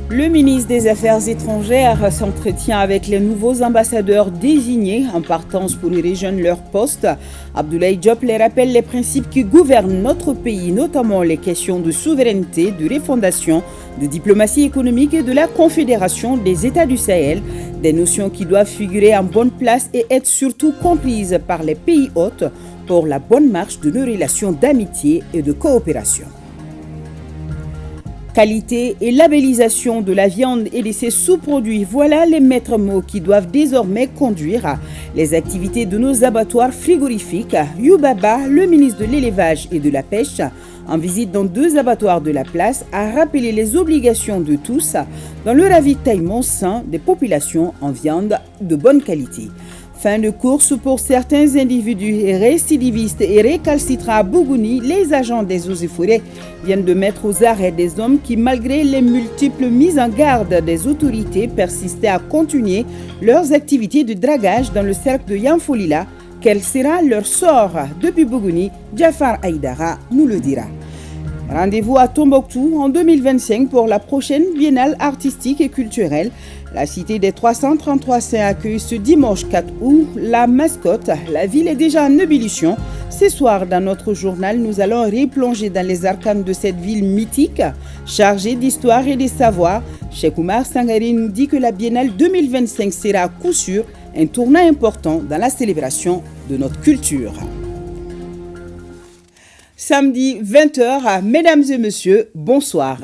Le ministre des Affaires étrangères s'entretient avec les nouveaux ambassadeurs désignés en partance pour y rejoindre leur poste. Abdoulaye Diop les rappelle les principes qui gouvernent notre pays, notamment les questions de souveraineté, de refondation, de diplomatie économique et de la Confédération des États du Sahel, des notions qui doivent figurer en bonne place et être surtout comprises par les pays hôtes pour la bonne marche de nos relations d'amitié et de coopération. Qualité et labellisation de la viande et de ses sous-produits, voilà les maîtres mots qui doivent désormais conduire les activités de nos abattoirs frigorifiques. Youbaba, le ministre de l'Élevage et de la Pêche, en visite dans 2 abattoirs de la place, a rappelé les obligations de tous dans le ravitaillement sain des populations en viande de bonne qualité. Fin de course pour certains individus récidivistes et récalcitrants à Bougouni, les agents des eaux et forêts viennent de mettre aux arrêts des hommes qui, malgré les multiples mises en garde des autorités, persistaient à continuer leurs activités de dragage dans le cercle de Yanfolila. Quel sera leur sort? Depuis Bougouni, Jafar Aïdara nous le dira. Rendez-vous à Tombouctou en 2025 pour la prochaine biennale artistique et culturelle. La cité des 333 saints accueille ce dimanche 4 août la mascotte. La ville est déjà en ébullition. Ce soir, dans notre journal, nous allons replonger dans les arcanes de cette ville mythique, chargée d'histoire et de savoir. Cheikh Oumar Sangari nous dit que la biennale 2025 sera à coup sûr un tournant important dans la célébration de notre culture. Samedi 20h, mesdames et messieurs, bonsoir.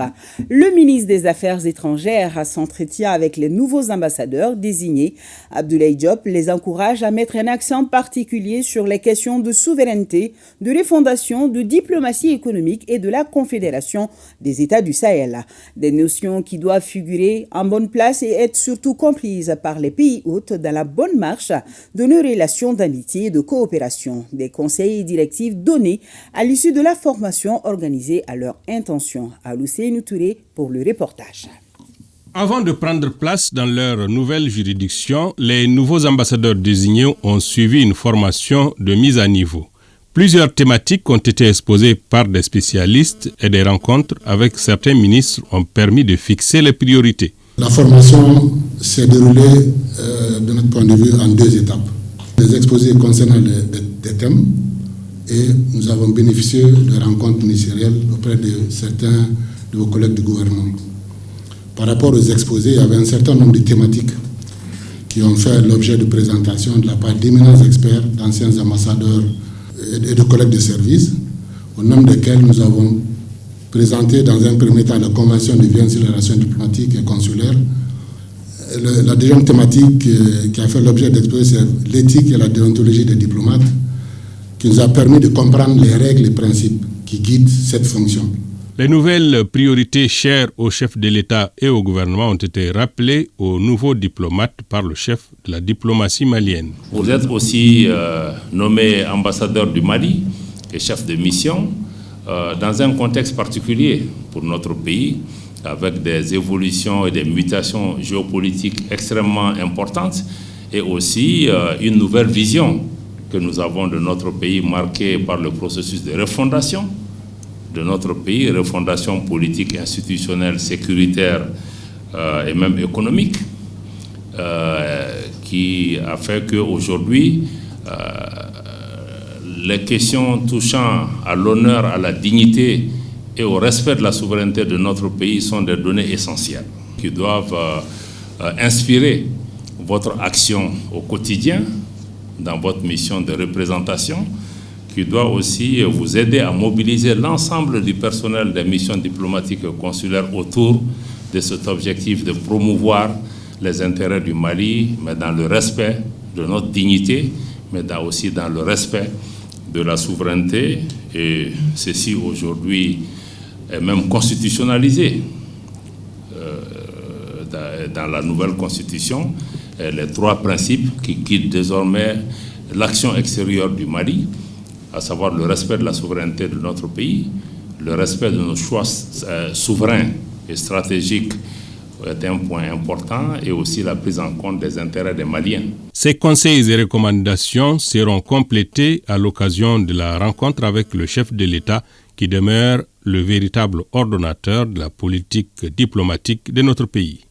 Le ministre des Affaires étrangères s'entretient avec les nouveaux ambassadeurs désignés. Abdoulaye Diop les encourage à mettre un accent particulier sur les questions de souveraineté, de refondation, de diplomatie économique et de la Confédération des États du Sahel. Des notions qui doivent figurer en bonne place et être surtout comprises par les pays hôtes dans la bonne marche de nos relations d'amitié et de coopération. Des conseils et directives donnés à l'issue de la formation organisée à leur intention. Alousseinou Touré pour le reportage. Avant de prendre place dans leur nouvelle juridiction, les nouveaux ambassadeurs désignés ont suivi une formation de mise à niveau. Plusieurs thématiques ont été exposées par des spécialistes et des rencontres avec certains ministres ont permis de fixer les priorités. La formation s'est déroulée de notre point de vue en 2 étapes. Les exposés concernant des thèmes et nous avons bénéficié de rencontres ministérielles auprès de certains de vos collègues du gouvernement. Par rapport aux exposés, il y avait un certain nombre de thématiques qui ont fait l'objet de présentations de la part d'éminents experts, d'anciens ambassadeurs et de collègues de service, au nombre desquels nous avons présenté dans un premier temps la Convention de Vienne sur les relations diplomatiques et consulaires. La deuxième thématique qui a fait l'objet d'exposés, c'est l'éthique et la déontologie des diplomates, qui nous a permis de comprendre les règles et principes qui guident cette fonction. Les nouvelles priorités chères au chef de l'État et au gouvernement ont été rappelées aux nouveaux diplomates par le chef de la diplomatie malienne. Vous êtes aussi nommé ambassadeur du Mali et chef de mission dans un contexte particulier pour notre pays, avec des évolutions et des mutations géopolitiques extrêmement importantes et aussi une nouvelle vision que nous avons de notre pays marqué par le processus de refondation de notre pays, refondation politique, institutionnelle, sécuritaire et même économique, qui a fait qu'aujourd'hui, les questions touchant à l'honneur, à la dignité et au respect de la souveraineté de notre pays sont des données essentielles qui doivent inspirer votre action au quotidien, dans votre mission de représentation, qui doit aussi vous aider à mobiliser l'ensemble du personnel des missions diplomatiques et consulaires autour de cet objectif de promouvoir les intérêts du Mali, mais dans le respect de notre dignité, mais aussi dans le respect de la souveraineté. Et ceci aujourd'hui est même constitutionnalisé dans la nouvelle constitution. Les 3 principes qui guident désormais l'action extérieure du Mali, à savoir le respect de la souveraineté de notre pays, le respect de nos choix souverains et stratégiques est un point important, et aussi la prise en compte des intérêts des Maliens. Ces conseils et recommandations seront complétés à l'occasion de la rencontre avec le chef de l'État qui demeure le véritable ordonnateur de la politique diplomatique de notre pays.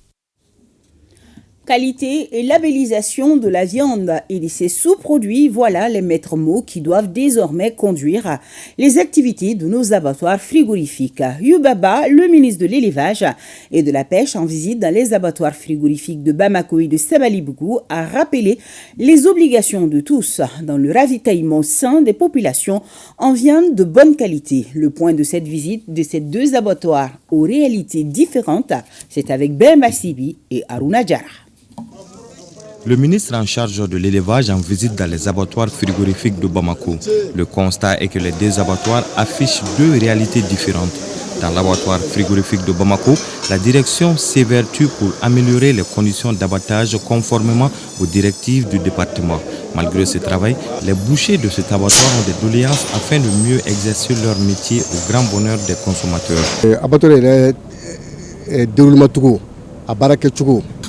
Qualité et labellisation de la viande et de ses sous-produits, voilà les maîtres mots qui doivent désormais conduire les activités de nos abattoirs frigorifiques. Yubaba, le ministre de l'Élevage et de la Pêche, en visite dans les abattoirs frigorifiques de Bamako et de Sabalibougou, a rappelé les obligations de tous dans le ravitaillement sain des populations en viande de bonne qualité. Le point de cette visite de ces deux abattoirs aux réalités différentes, c'est avec Ben Massibi et Aruna Diarra. Le ministre en charge de l'élevage en visite dans les abattoirs frigorifiques de Bamako. Le constat est que les deux abattoirs affichent deux réalités différentes. Dans l'abattoir frigorifique de Bamako, la direction s'évertue pour améliorer les conditions d'abattage conformément aux directives du département. Malgré ce travail, les bouchers de cet abattoir ont des doléances afin de mieux exercer leur métier au grand bonheur des consommateurs.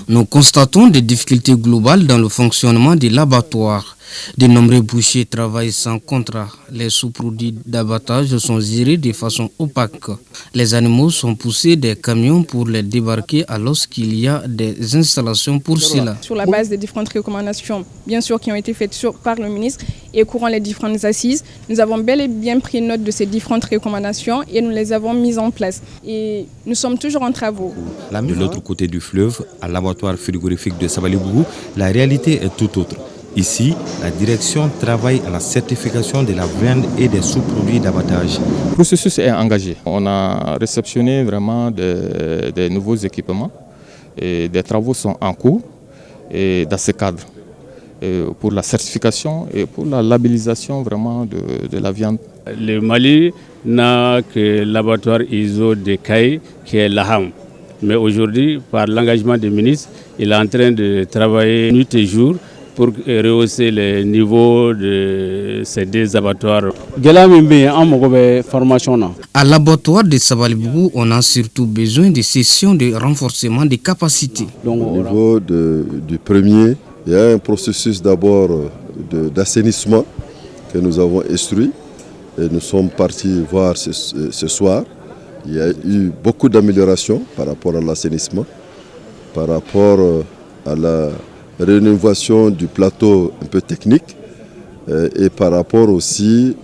Nous constatons des difficultés globales dans le fonctionnement de l'abattoir. De nombreux bouchers travaillent sans contrat. Les sous-produits d'abattage sont gérés de façon opaque. Les animaux sont poussés des camions pour les débarquer alors qu'il y a des installations pour cela. Sur la base des différentes recommandations, bien sûr, qui ont été faites par le ministre et courant les différentes assises, nous avons bel et bien pris note de ces différentes recommandations et nous les avons mises en place. Et nous sommes toujours en travaux. De l'autre côté du fleuve, à l'abattoir frigorifique de Sabalibougou, la réalité est tout autre. Ici, la direction travaille à la certification de la viande et des sous-produits d'abattage. Le processus est engagé. On a réceptionné vraiment des nouveaux équipements et des travaux sont en cours et dans ce cadre pour la certification et pour la labellisation vraiment de la viande. Le Mali n'a que l'abattoir ISO de Kaye qui est l'AHAM. Mais aujourd'hui, par l'engagement des ministres, il est en train de travailler nuit et jour pour rehausser les niveaux de ces deux abattoirs. À l'abattoir de Sabalibougou, on a surtout besoin de sessions de renforcement des capacités. Au niveau du premier, il y a un processus d'abord d'assainissement que nous avons instruit et nous sommes partis voir ce soir. Il y a eu beaucoup d'améliorations par rapport à l'assainissement, par rapport à la rénovation du plateau un peu technique et par rapport aussi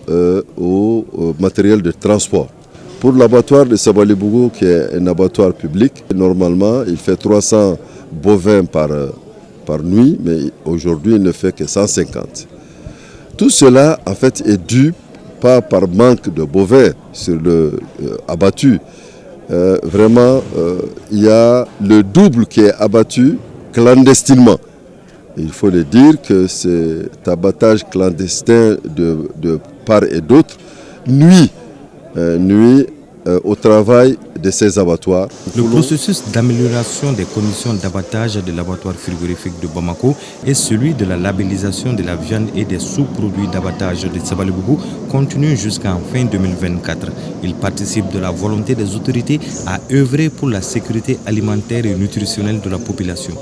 au matériel de transport. Pour l'abattoir de Sabalibougou, qui est un abattoir public, normalement il fait 300 bovins par nuit, mais aujourd'hui il ne fait que 150. Tout cela en fait est dû pas par manque de bovins sur le abattu. Vraiment, il y a le double qui est abattu clandestinement. Il faut le dire que cet abattage clandestin de part et d'autre nuit au travail de ces abattoirs. Le processus d'amélioration des conditions d'abattage de l'abattoir frigorifique de Bamako et celui de la labellisation de la viande et des sous-produits d'abattage de Sabalibougou continue jusqu'en fin 2024. Il participe de la volonté des autorités à œuvrer pour la sécurité alimentaire et nutritionnelle de la population.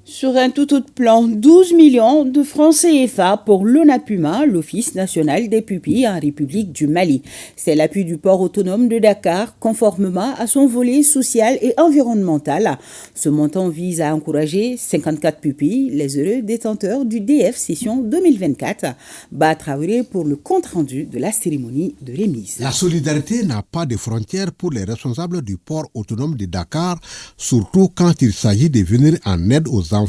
Sur un tout autre plan, 12 millions de francs CFA pour l'ONAPUMA, l'Office national des pupilles en République du Mali. C'est l'appui du port autonome de Dakar, conformément à son volet social et environnemental. Ce montant vise à encourager 54 pupilles, les heureux détenteurs du DF session 2024. Bah Traoré pour le compte-rendu de la cérémonie de remise. La solidarité n'a pas de frontières pour les responsables du port autonome de Dakar, surtout quand il s'agit de venir en aide aux enfants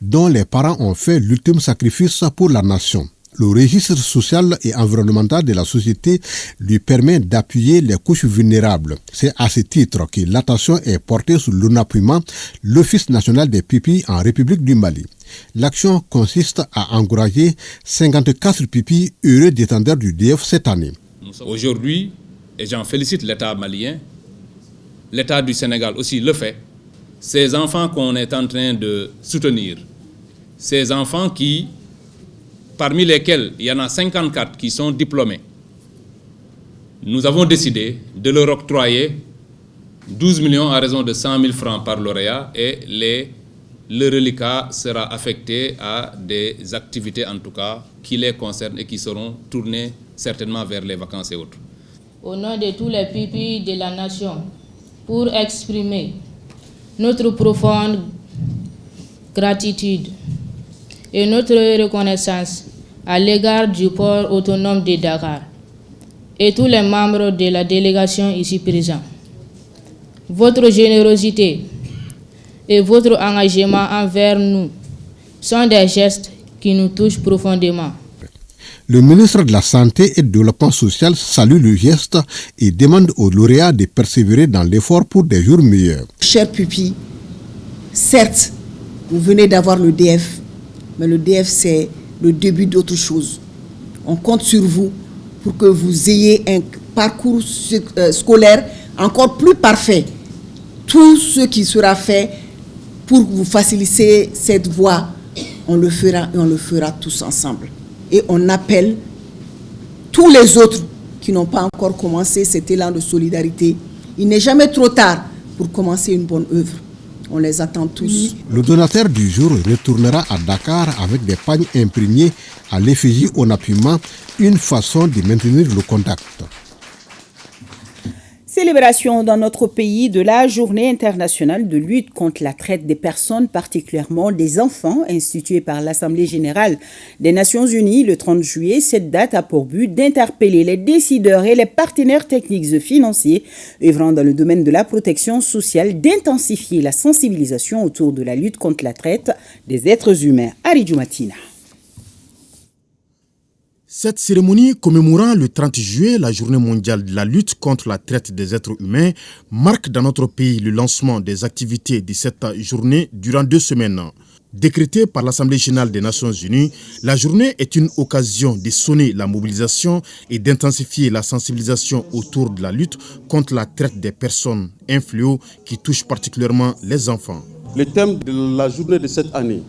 dont les parents ont fait l'ultime sacrifice pour la nation. Le registre social et environnemental de la société lui permet d'appuyer les couches vulnérables. C'est à ce titre que l'attention est portée sur l'ONAPUMA, l'Office national des pupilles en République du Mali. L'action consiste à encourager 54 pupilles heureux détenteurs du DF cette année. Aujourd'hui, et j'en félicite l'État malien, l'État du Sénégal aussi le fait, ces enfants qu'on est en train de soutenir, ces enfants parmi lesquels il y en a 54 qui sont diplômés, nous avons décidé de leur octroyer 12 millions à raison de 100 000 francs par lauréat et le reliquat sera affecté à des activités en tout cas qui les concernent et qui seront tournées certainement vers les vacances et autres. Au nom de tous les pupilles de la nation, pour exprimer notre profonde gratitude et notre reconnaissance à l'égard du port autonome de Dakar et tous les membres de la délégation ici présents. Votre générosité et votre engagement envers nous sont des gestes qui nous touchent profondément. Le ministre de la Santé et du Développement social salue le geste et demande aux lauréats de persévérer dans l'effort pour des jours meilleurs. Chers pupilles, certes, vous venez d'avoir le DF, mais le DF c'est le début d'autre chose. On compte sur vous pour que vous ayez un parcours scolaire encore plus parfait. Tout ce qui sera fait pour vous faciliter cette voie, on le fera et on le fera tous ensemble. Et on appelle tous les autres qui n'ont pas encore commencé cet élan de solidarité. Il n'est jamais trop tard pour commencer une bonne œuvre. On les attend tous. Le donateur du jour retournera à Dakar avec des pagnes imprimées à l'effigie Onapima, une façon de maintenir le contact. Célébration dans notre pays de la Journée internationale de lutte contre la traite des personnes, particulièrement des enfants, instituée par l'Assemblée générale des Nations unies le 30 juillet. Cette date a pour but d'interpeller les décideurs et les partenaires techniques et financiers œuvrant dans le domaine de la protection sociale, d'intensifier la sensibilisation autour de la lutte contre la traite des êtres humains. Aridju Matina. Cette cérémonie commémorant le 30 juillet, la journée mondiale de la lutte contre la traite des êtres humains, marque dans notre pays le lancement des activités de cette journée durant 2 semaines. Décrétée par l'Assemblée générale des Nations unies, la journée est une occasion de sonner la mobilisation et d'intensifier la sensibilisation autour de la lutte contre la traite des personnes, un fléau qui touche particulièrement les enfants. Le thème de la journée de cette année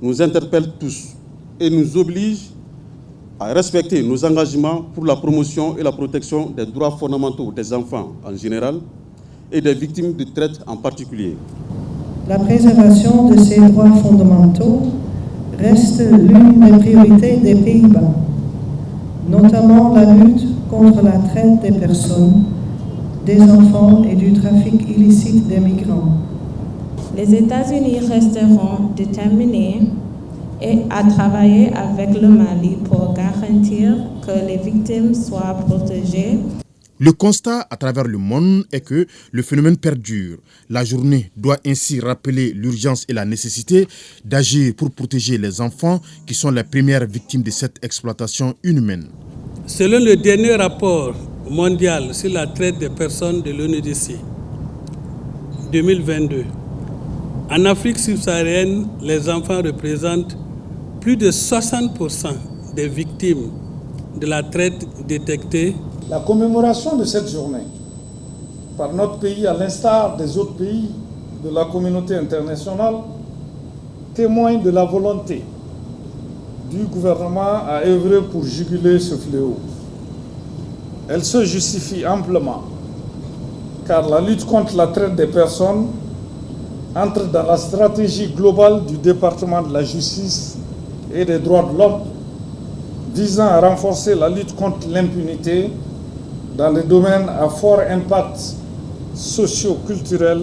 nous interpelle tous et nous oblige à respecter nos engagements pour la promotion et la protection des droits fondamentaux des enfants en général et des victimes de traite en particulier. La préservation de ces droits fondamentaux reste l'une des priorités des Pays-Bas, notamment la lutte contre la traite des personnes, des enfants et du trafic illicite des migrants. Les États-Unis resteront déterminés et à travailler avec le Mali pour garantir que les victimes soient protégées. Le constat à travers le monde est que le phénomène perdure. La journée doit ainsi rappeler l'urgence et la nécessité d'agir pour protéger les enfants qui sont les premières victimes de cette exploitation inhumaine. Selon le dernier rapport mondial sur la traite des personnes de l'ONUDC 2022, en Afrique subsaharienne, les enfants représentent plus de 60% des victimes de la traite détectée. La commémoration de cette journée par notre pays, à l'instar des autres pays de la communauté internationale, témoigne de la volonté du gouvernement à œuvrer pour juguler ce fléau. Elle se justifie amplement, car la lutte contre la traite des personnes entre dans la stratégie globale du département de la justice et des droits de l'homme, visant à renforcer la lutte contre l'impunité dans les domaines à fort impact socio-culturel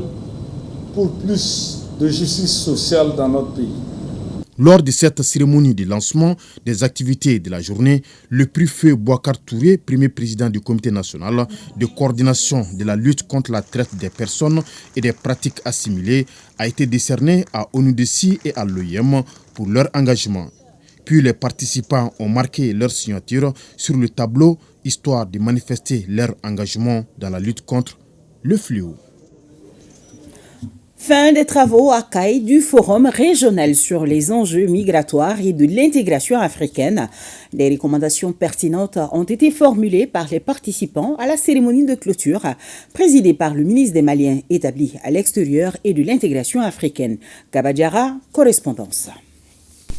pour plus de justice sociale dans notre pays. Lors de cette cérémonie de lancement des activités de la journée, le prix Feu Bouakar Touré, premier président du comité national de coordination de la lutte contre la traite des personnes et des pratiques assimilées, a été décerné à ONUDC et à l'OIM pour leur engagement. Puis les participants ont marqué leur signature sur le tableau, histoire de manifester leur engagement dans la lutte contre le fléau. Fin des travaux à Caille du Forum régional sur les enjeux migratoires et de l'intégration africaine. Des recommandations pertinentes ont été formulées par les participants à la cérémonie de clôture, présidée par le ministre des Maliens établi à l'extérieur et de l'intégration africaine. Kabadjara, correspondance.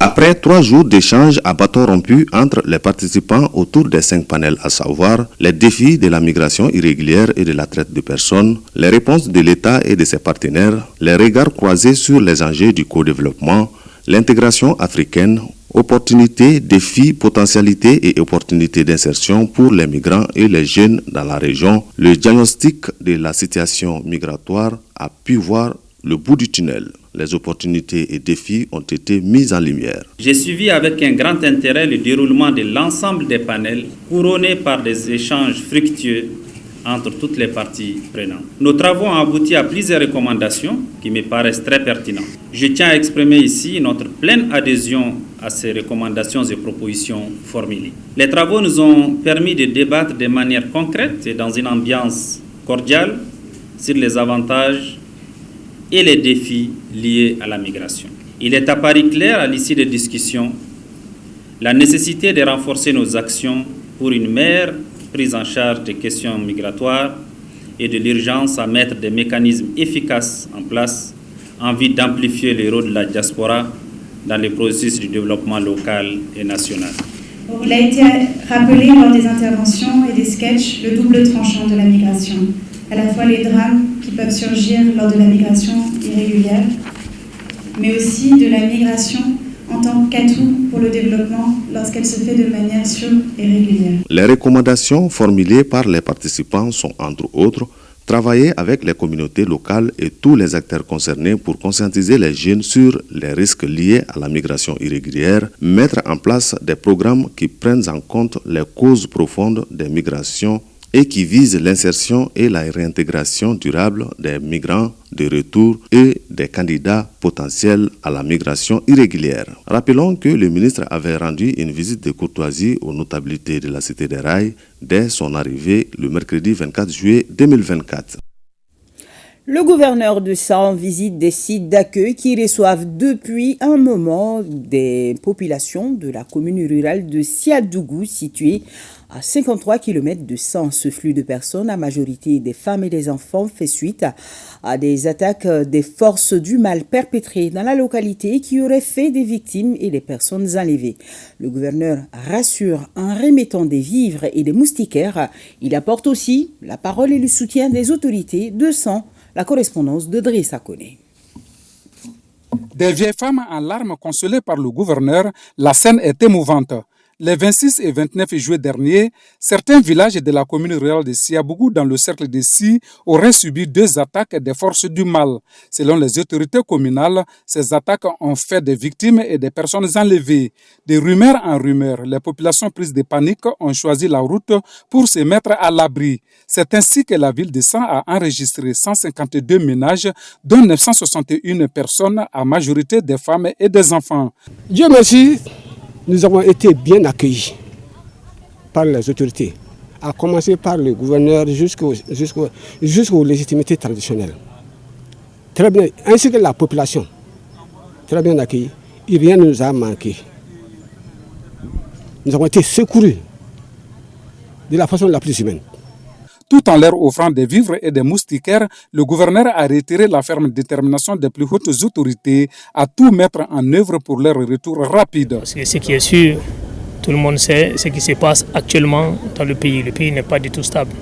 Après 3 jours d'échanges à bâton rompu entre les participants autour des 5 panels, à savoir les défis de la migration irrégulière et de la traite de personnes, les réponses de l'État et de ses partenaires, les regards croisés sur les enjeux du co-développement, l'intégration africaine, opportunités, défis, potentialités et opportunités d'insertion pour les migrants et les jeunes dans la région, le diagnostic de la situation migratoire a pu voir le bout du tunnel. Les opportunités et défis ont été mis en lumière. J'ai suivi avec un grand intérêt le déroulement de l'ensemble des panels, couronnés par des échanges fructueux entre toutes les parties prenantes. Nos travaux ont abouti à plusieurs recommandations qui me paraissent très pertinentes. Je tiens à exprimer ici notre pleine adhésion à ces recommandations et propositions formulées. Les travaux nous ont permis de débattre de manière concrète et dans une ambiance cordiale sur les avantages et les défis liés à la migration. Il est apparu clair à l'issue des discussions la nécessité de renforcer nos actions pour une meilleure prise en charge des questions migratoires et de l'urgence à mettre des mécanismes efficaces en place en vue d'amplifier le rôle de la diaspora dans le processus du développement local et national. Il a été rappelé lors des interventions et des sketchs le double tranchant de la migration, à la fois les drames qui peuvent surgir lors de la migration irrégulière, mais aussi de la migration en tant qu'atout pour le développement lorsqu'elle se fait de manière sûre et régulière. Les recommandations formulées par les participants sont entre autres travailler avec les communautés locales et tous les acteurs concernés pour conscientiser les jeunes sur les risques liés à la migration irrégulière, mettre en place des programmes qui prennent en compte les causes profondes des migrations et qui visent l'insertion et la réintégration durable des migrants de retour et des candidats potentiels à la migration irrégulière. Rappelons que le ministre avait rendu une visite de courtoisie aux notabilités de la Cité des Rails dès son arrivée le mercredi 24 juillet 2024. Le gouverneur de San visite des sites d'accueil qui reçoivent depuis un moment des populations de la commune rurale de Siadougou située à 53 km de San. Ce flux de personnes, à majorité des femmes et des enfants, fait suite à des attaques des forces du mal perpétrées dans la localité qui auraient fait des victimes et des personnes enlevées. Le gouverneur rassure en remettant des vivres et des moustiquaires. Il apporte aussi la parole et le soutien des autorités de San. La correspondance de Driss Akone. Des vieilles femmes en larmes consolées par le gouverneur, la scène est émouvante. Les 26 et 29 juillet dernier, certains villages de la commune rurale de Siabougou dans le cercle de Si auraient subi 2 attaques des forces du mal. Selon les autorités communales, ces attaques ont fait des victimes et des personnes enlevées. De rumeur en rumeur, les populations prises de panique ont choisi la route pour se mettre à l'abri. C'est ainsi que la ville de San a enregistré 152 ménages, dont 961 personnes, à majorité des femmes et des enfants. Dieu merci. Nous avons été bien accueillis par les autorités, à commencer par le gouverneur jusqu'aux légitimités traditionnelles. Très bien, ainsi que la population, très bien accueillie, et rien ne nous a manqué. Nous avons été secourus de la façon la plus humaine. Tout en leur offrant des vivres et des moustiquaires, le gouverneur a retiré la ferme détermination des plus hautes autorités à tout mettre en œuvre pour leur retour rapide. Ce qui est sûr, tout le monde sait ce qui se passe actuellement dans le pays. Le pays n'est pas du tout stable.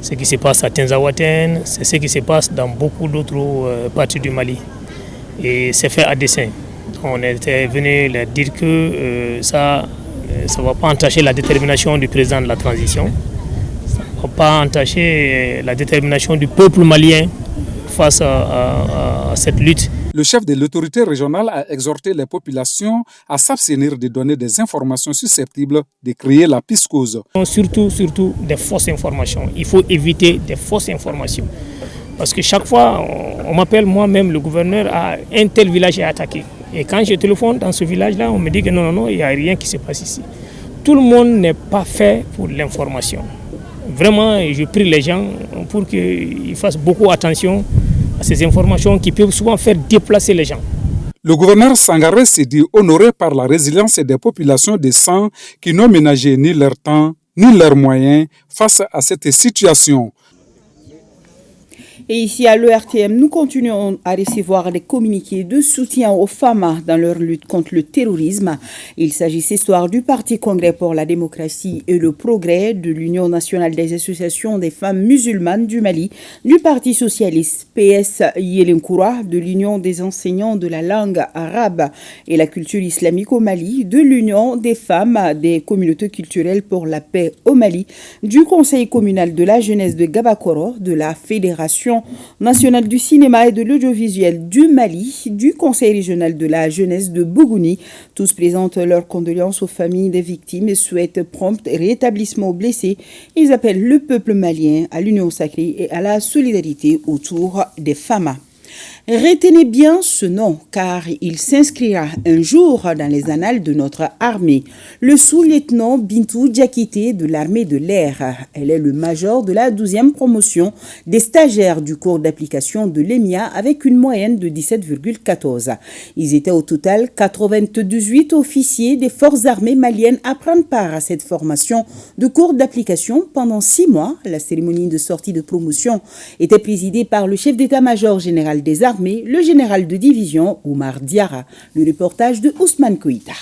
Ce qui se passe à Tinzaouaten, c'est ce qui se passe dans beaucoup d'autres parties du Mali. Et c'est fait à dessein. On était venu leur dire que ça ne va pas entacher la détermination du président de la transition. Ne pas entacher la détermination du peuple malien face à cette lutte. Le chef de l'autorité régionale a exhorté les populations à s'abstenir de donner des informations susceptibles de créer la psychose. Surtout des fausses informations. Il faut éviter des fausses informations. Parce que chaque fois, on m'appelle moi-même, le gouverneur, à un tel village est attaqué. Et quand je téléphone dans ce village-là, on me dit que non, il n'y a rien qui se passe ici. Tout le monde n'est pas fait pour l'information. Vraiment, je prie les gens pour qu'ils fassent beaucoup attention à ces informations qui peuvent souvent faire déplacer les gens. Le gouverneur Sangaré s'est dit honoré par la résilience des populations de San qui n'ont ménagé ni leur temps ni leurs moyens face à cette situation. Et ici à l'ERTM, nous continuons à recevoir des communiqués de soutien aux femmes dans leur lutte contre le terrorisme. Il s'agit ce soir du Parti Congrès pour la démocratie et le progrès, de l'Union nationale des associations des femmes musulmanes du Mali, du Parti socialiste PS Yelenkoura, de l'Union des enseignants de la langue arabe et la culture islamique au Mali, de l'Union des femmes des communautés culturelles pour la paix au Mali, du Conseil communal de la jeunesse de Gabakoro, de la Fédération nationale du cinéma et de l'audiovisuel du Mali, du Conseil régional de la jeunesse de Bougouni. Tous présentent leurs condoléances aux familles des victimes et souhaitent prompt rétablissement aux blessés. Ils appellent le peuple malien à l'union sacrée et à la solidarité autour des femmes. Retenez bien ce nom, car il s'inscrira un jour dans les annales de notre armée. Le sous-lieutenant Bintou Diakité de l'armée de l'air. Elle est le major de la 12e promotion des stagiaires du cours d'application de l'EMIA avec une moyenne de 17,14. Ils étaient au total 98 officiers des forces armées maliennes à prendre part à cette formation de cours d'application pendant 6 mois. La cérémonie de sortie de promotion était présidée par le chef d'état-major général des armées, le général de division Oumar Diarra. Le reportage de Ousmane Koïta.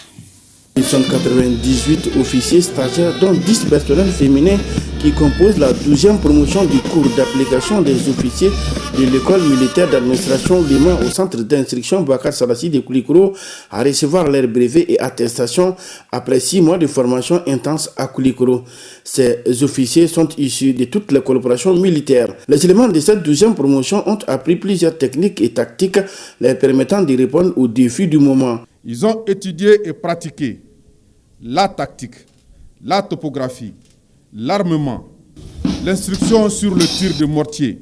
Ils sont 98 officiers stagiaires, dont 10 personnels féminins qui composent la 12e promotion du cours d'application des officiers de l'école militaire d'administration Lima au centre d'instruction Bakar Salassi de Koulikoro à recevoir leur brevet et attestation après 6 mois de formation intense à Koulikoro. Ces officiers sont issus de toutes les corporations militaires. Les éléments de cette 12e promotion ont appris plusieurs techniques et tactiques leur permettant de répondre aux défis du moment. Ils ont étudié et pratiqué la tactique, la topographie, l'armement, l'instruction sur le tir de mortier,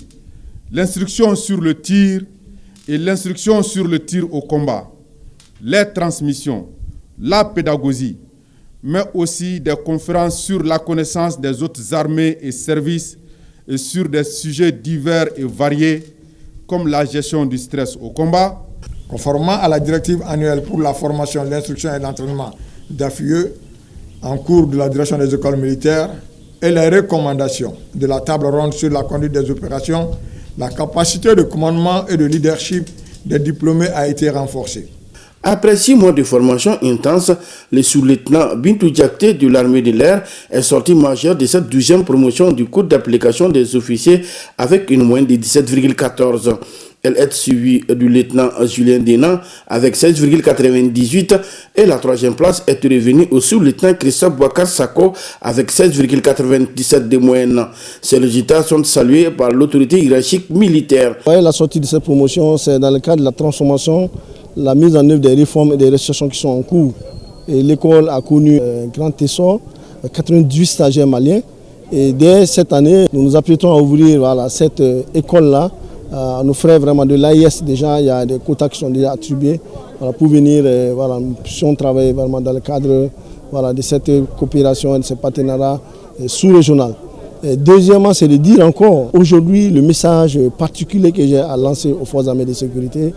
l'instruction sur le tir et l'instruction sur le tir au combat, les transmissions, la pédagogie, mais aussi des conférences sur la connaissance des autres armées et services et sur des sujets divers et variés comme la gestion du stress au combat. Conformément à la directive annuelle pour la formation, l'instruction et l'entraînement d'AFIE en cours de la direction des écoles militaires et les recommandations de la table ronde sur la conduite des opérations, la capacité de commandement et de leadership des diplômés a été renforcée. Après 6 mois de formation intense, le sous-lieutenant Bintou Diakité de l'armée de l'air est sorti major de cette 12e promotion du cours d'application des officiers avec une moyenne de 17,14. Elle est suivie du lieutenant Julien Denan avec 16,98 et la 3e place est revenue au sous-lieutenant Christophe Bouakar Sako avec 16,97 de moyenne. Ces résultats sont salués par l'autorité hiérarchique militaire. La sortie de cette promotion, c'est dans le cadre de la transformation, la mise en œuvre des réformes et des recherches qui sont en cours. Et l'école a connu un grand essor, 98 stagiaires maliens. Et dès cette année, nous nous apprêtons à ouvrir cette école-là à nos frères vraiment de l'AIS. Déjà, il y a des quotas qui sont déjà attribués pour venir, nous puissions travailler vraiment dans le cadre de cette coopération et de ce partenariat sous-régional. Deuxièmement, c'est de dire encore, aujourd'hui, le message particulier que j'ai à lancer aux forces armées de sécurité,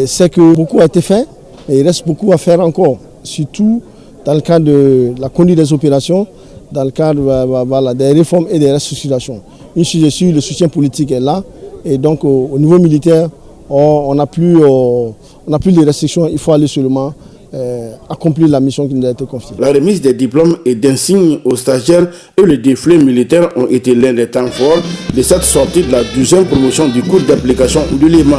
c'est que beaucoup a été fait, et il reste beaucoup à faire encore, surtout dans le cadre de la conduite des opérations, dans le cadre des réformes et des restructurations. Une chose est sûre, le soutien politique est là, et donc au niveau militaire, on n'a plus de restrictions, il faut aller seulement accomplir la mission qui nous a été confiée. La remise des diplômes et d'insignes aux stagiaires et le défilé militaire ont été l'un des temps forts de cette sortie de la 12e promotion du cours d'application de l'EMA.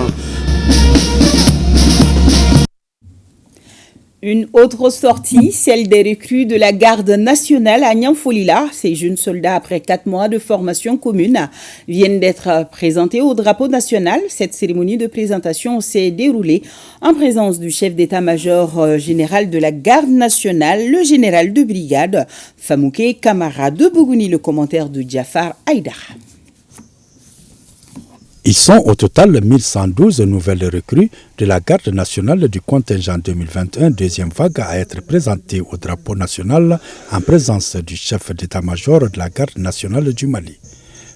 Une autre sortie, celle des recrues de la garde nationale à Niamfolila. Ces jeunes soldats, après 4 mois de formation commune, viennent d'être présentés au drapeau national. Cette cérémonie de présentation s'est déroulée en présence du chef d'état-major général de la garde nationale, le général de brigade Famouké Kamara de Bougouni. Le commentaire de Jafar Haïdar. Ils sont au total 1112 nouvelles recrues de la garde nationale du contingent 2021, deuxième vague, à être présentées au drapeau national en présence du chef d'état-major de la garde nationale du Mali.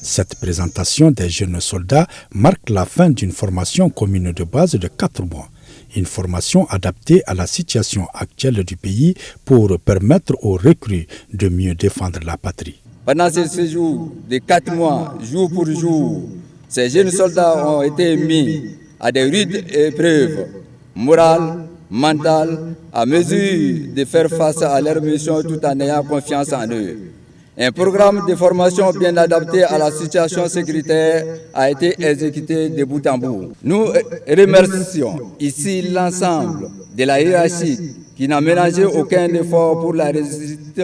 Cette présentation des jeunes soldats marque la fin d'une formation commune de base de 4 mois. Une formation adaptée à la situation actuelle du pays pour permettre aux recrues de mieux défendre la patrie. Pendant ce séjour de 4 mois, jour pour jour, Ces jeunes soldats ont été mis à des rudes épreuves morales, mentales, à mesure de faire face à leur mission tout en ayant confiance en eux. Un programme de formation bien adapté à la situation sécuritaire a été exécuté de bout en bout. Nous remercions ici l'ensemble de la hiérarchie qui n'a ménagé aucun effort pour la réussite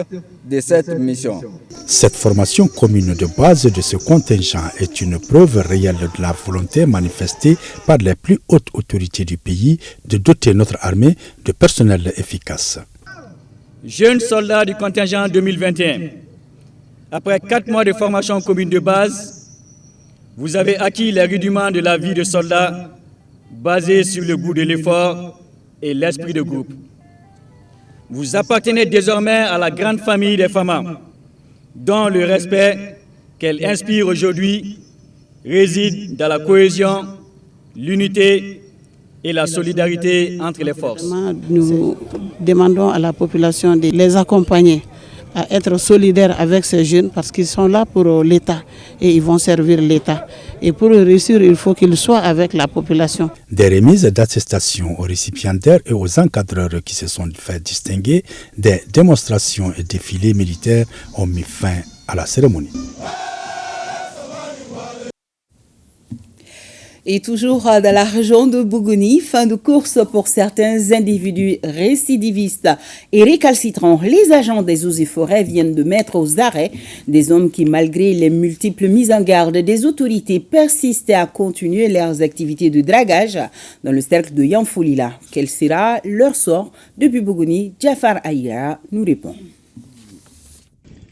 de cette mission. Cette formation commune de base de ce contingent est une preuve réelle de la volonté manifestée par les plus hautes autorités du pays de doter notre armée de personnel efficace. Jeunes soldats du contingent 2021, après 4 mois de formation commune de base, vous avez acquis les rudiments de la vie de soldat basés sur le goût de l'effort et l'esprit de groupe. Vous appartenez désormais à la grande famille des femmes, dont le respect qu'elle inspire aujourd'hui réside dans la cohésion, l'unité et la solidarité entre les forces. Nous demandons à la population de les accompagner, à être solidaires avec ces jeunes parce qu'ils sont là pour l'État et ils vont servir l'État. Et pour réussir, il faut qu'ils soient avec la population. Des remises d'attestations aux récipiendaires et aux encadreurs qui se sont fait distinguer, des démonstrations et défilés militaires ont mis fin à la cérémonie. Et toujours dans la région de Bougouni, fin de course pour certains individus récidivistes et récalcitrants. Les agents des eaux et forêts viennent de mettre aux arrêts des hommes qui, malgré les multiples mises en garde des autorités, persistaient à continuer leurs activités de dragage dans le cercle de Yanfolila. Quel sera leur sort? Depuis Bougouni, Jafar Aïra nous répond.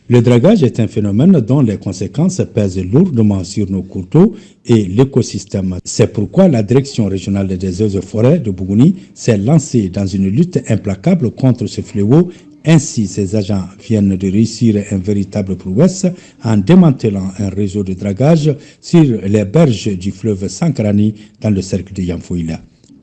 Le dragage est un phénomène dont les conséquences pèsent lourdement sur nos cours d'eau et l'écosystème. C'est pourquoi la direction régionale des eaux et forêts de Bougouni s'est lancée dans une lutte implacable contre ce fléau. Ainsi, ces agents viennent de réussir un véritable prouesse en démantelant un réseau de dragage sur les berges du fleuve Sankarani dans le cercle de Yanfolila.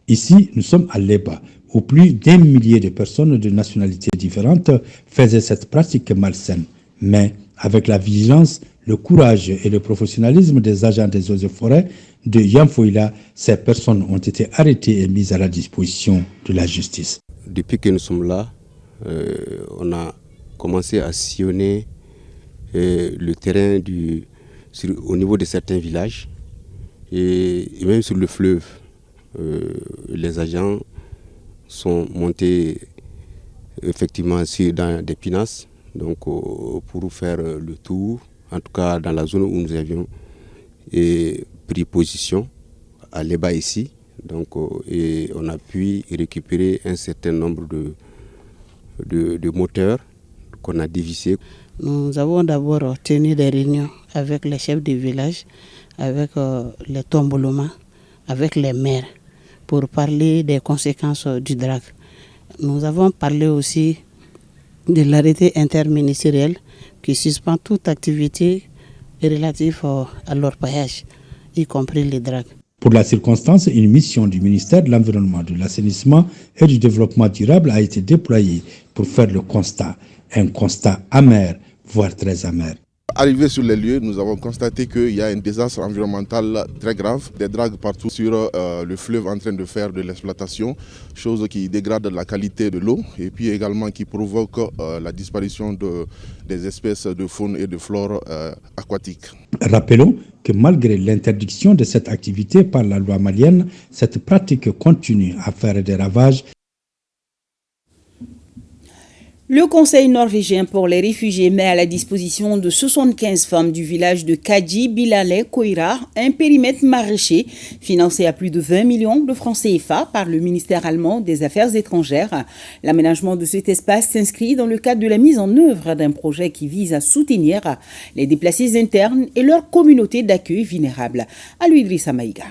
Ici, nous sommes à Leba, où plus d'1 millier de personnes de nationalités différentes faisaient cette pratique malsaine. Mais avec la vigilance, le courage et le professionnalisme des agents des eaux et forêts de Yanfolila, ces personnes ont été arrêtées et mises à la disposition de la justice. Depuis que nous sommes là, on a commencé à sillonner le terrain au niveau de certains villages et même sur le fleuve. Les agents sont montés effectivement dans des pinasses. Donc pour faire le tour, en tout cas dans la zone où nous avions pris position, à Leba ici, donc, et on a pu récupérer un certain nombre de moteurs qu'on a dévissés. Nous avons d'abord tenu des réunions avec les chefs du village, avec les tombolomans, avec les maires, pour parler des conséquences du drag. Nous avons parlé aussi de l'arrêté interministériel qui suspend toute activité relative à l'orpaillage, y compris les dragues. Pour la circonstance, une mission du ministère de l'Environnement, de l'Assainissement et du Développement durable a été déployée pour faire le constat, un constat amer, voire très amer. Arrivé sur les lieux, nous avons constaté qu'il y a un désastre environnemental très grave, des dragues partout sur le fleuve en train de faire de l'exploitation, chose qui dégrade la qualité de l'eau et puis également qui provoque la disparition des espèces de faune et de flore aquatiques. Rappelons que malgré l'interdiction de cette activité par la loi malienne, cette pratique continue à faire des ravages. Le Conseil norvégien pour les réfugiés met à la disposition de 75 femmes du village de Kadji Bilale Koira un périmètre maraîcher financé à plus de 20 millions de francs CFA par le ministère allemand des Affaires étrangères. L'aménagement de cet espace s'inscrit dans le cadre de la mise en œuvre d'un projet qui vise à soutenir les déplacés internes et leur communauté d'accueil vulnérable. À lui, Idrissa Maïga.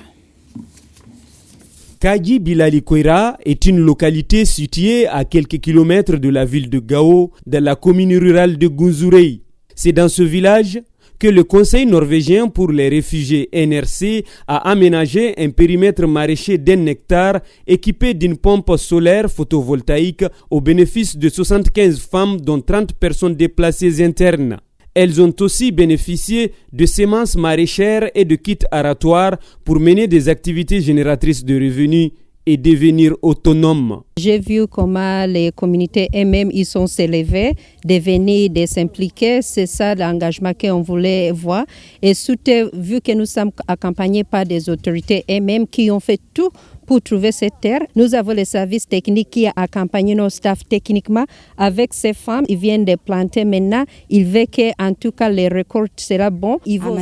Kadji Bilali Koira est une localité située à quelques kilomètres de la ville de Gao, dans la commune rurale de Gunzurei. C'est dans ce village que le Conseil norvégien pour les réfugiés NRC a aménagé un périmètre maraîcher d'1 hectare équipé d'une pompe solaire photovoltaïque au bénéfice de 75 femmes dont 30 personnes déplacées internes. Elles ont aussi bénéficié de semences maraîchères et de kits aratoires pour mener des activités génératrices de revenus et devenir autonomes. J'ai vu comment les communautés elles-mêmes ils sont s'élever, de venir, de s'impliquer. C'est ça l'engagement qu'on voulait voir. Et surtout, vu que nous sommes accompagnés par des autorités elles-mêmes qui ont fait tout pour trouver cette terre, nous avons les services techniques qui accompagnent nos staffs techniquement. Avec ces femmes, ils viennent de planter maintenant. Ils veulent qu'en tout cas les récoltes seront bonnes. Ils vont...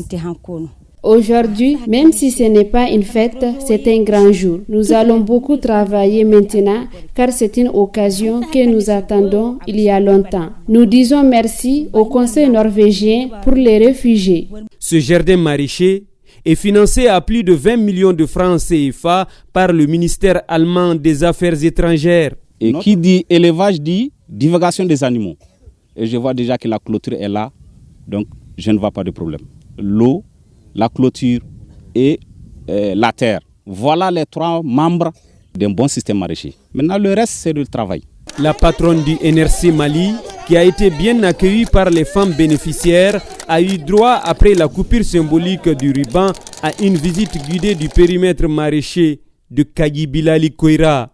Aujourd'hui, même si ce n'est pas une fête, c'est un grand jour. Nous allons beaucoup travailler maintenant car c'est une occasion que nous attendons il y a longtemps. Nous disons merci au Conseil norvégien pour les réfugiés. Ce jardin maraîcher est financé à plus de 20 millions de francs CFA par le ministère allemand des Affaires étrangères. Et qui dit élevage dit divagation des animaux. Et je vois déjà que la clôture est là, donc je ne vois pas de problème. L'eau, la clôture et la terre. Voilà les trois membres d'un bon système maraîcher. Maintenant, le reste, c'est le travail. La patronne du NRC Mali, qui a été bien accueillie par les femmes bénéficiaires, a eu droit, après la coupure symbolique du ruban, à une visite guidée du périmètre maraîcher de Kagi Bilali Koira.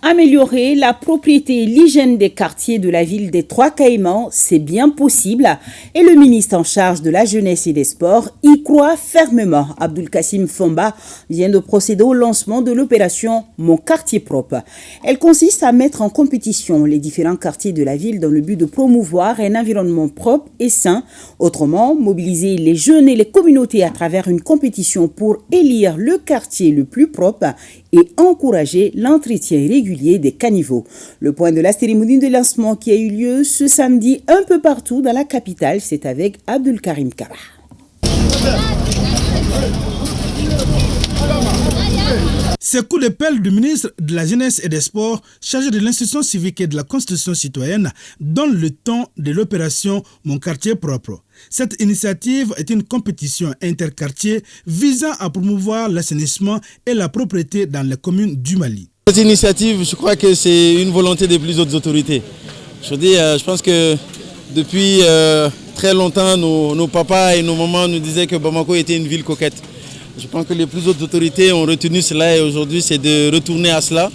Améliorer la propriété et l'hygiène des quartiers de la ville des Trois Caïmans, c'est bien possible et le ministre en charge de la jeunesse et des sports y croit fermement. Abdul Kassim Fomba vient de procéder au lancement de l'opération Mon quartier propre. Elle consiste à mettre en compétition les différents quartiers de la ville dans le but de promouvoir un environnement propre et sain. Autrement, mobiliser les jeunes et les communautés à travers une compétition pour élire le quartier le plus propre et encourager l'entretien régulier des caniveaux. Le point de la cérémonie de lancement qui a eu lieu ce samedi un peu partout dans la capitale, c'est avec Abdul Karim Kaba. Ces coups de pelle du ministre de la Jeunesse et des Sports, chargé de l'institution civique et de la Constitution citoyenne, donnent le ton de l'opération Mon quartier propre. Cette initiative est une compétition interquartier visant à promouvoir l'assainissement et la propreté dans les communes du Mali. Cette initiative, je crois que c'est une volonté des plus hautes autorités. Je pense que depuis très longtemps, nos papas et nos mamans nous disaient que Bamako était une ville coquette. Je pense que les plus hautes autorités ont retenu cela et aujourd'hui c'est de retourner à cela,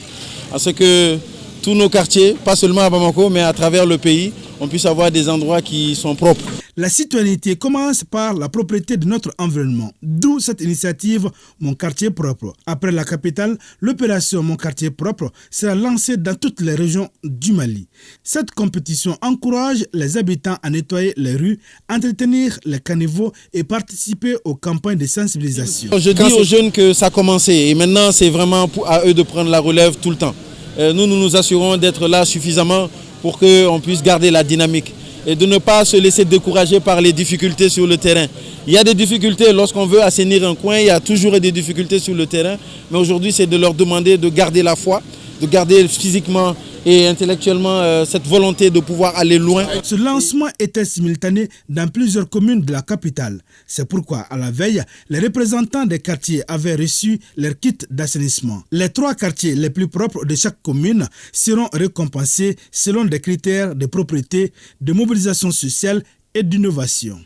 à ce que tous nos quartiers, pas seulement à Bamako mais à travers le pays, on puisse avoir des endroits qui sont propres. La citoyenneté commence par la propreté de notre environnement, d'où cette initiative Mon quartier propre. Après la capitale, l'opération Mon quartier propre sera lancée dans toutes les régions du Mali. Cette compétition encourage les habitants à nettoyer les rues, entretenir les caniveaux et participer aux campagnes de sensibilisation. Je dis aux jeunes que ça a commencé et maintenant c'est vraiment à eux de prendre la relève tout le temps. Nous nous assurons d'être là suffisamment pour qu'on puisse garder la dynamique et de ne pas se laisser décourager par les difficultés sur le terrain. Il y a des difficultés lorsqu'on veut assainir un coin, il y a toujours des difficultés sur le terrain, mais aujourd'hui c'est de leur demander de garder la foi, de garder physiquement et intellectuellement cette volonté de pouvoir aller loin. Ce lancement était simultané dans plusieurs communes de la capitale. C'est pourquoi, à la veille, les représentants des quartiers avaient reçu leur kit d'assainissement. Les 3 quartiers les plus propres de chaque commune seront récompensés selon des critères de propreté, de mobilisation sociale et d'innovation.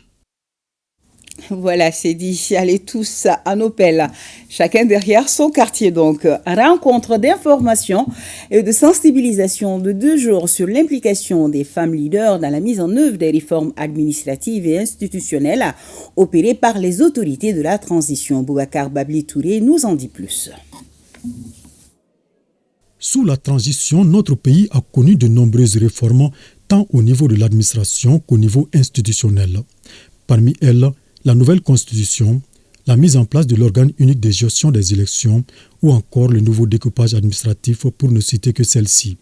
Voilà, c'est dit. Allez tous à nos pelles. Chacun derrière son quartier donc. Rencontre d'information et de sensibilisation de 2 jours sur l'implication des femmes leaders dans la mise en œuvre des réformes administratives et institutionnelles opérées par les autorités de la transition. Boubacar Babli Touré nous en dit plus. Sous la transition, notre pays a connu de nombreuses réformes, tant au niveau de l'administration qu'au niveau institutionnel. Parmi elles, la nouvelle constitution, la mise en place de l'organe unique de gestion des élections ou encore le nouveau découpage administratif pour ne citer que celle-ci.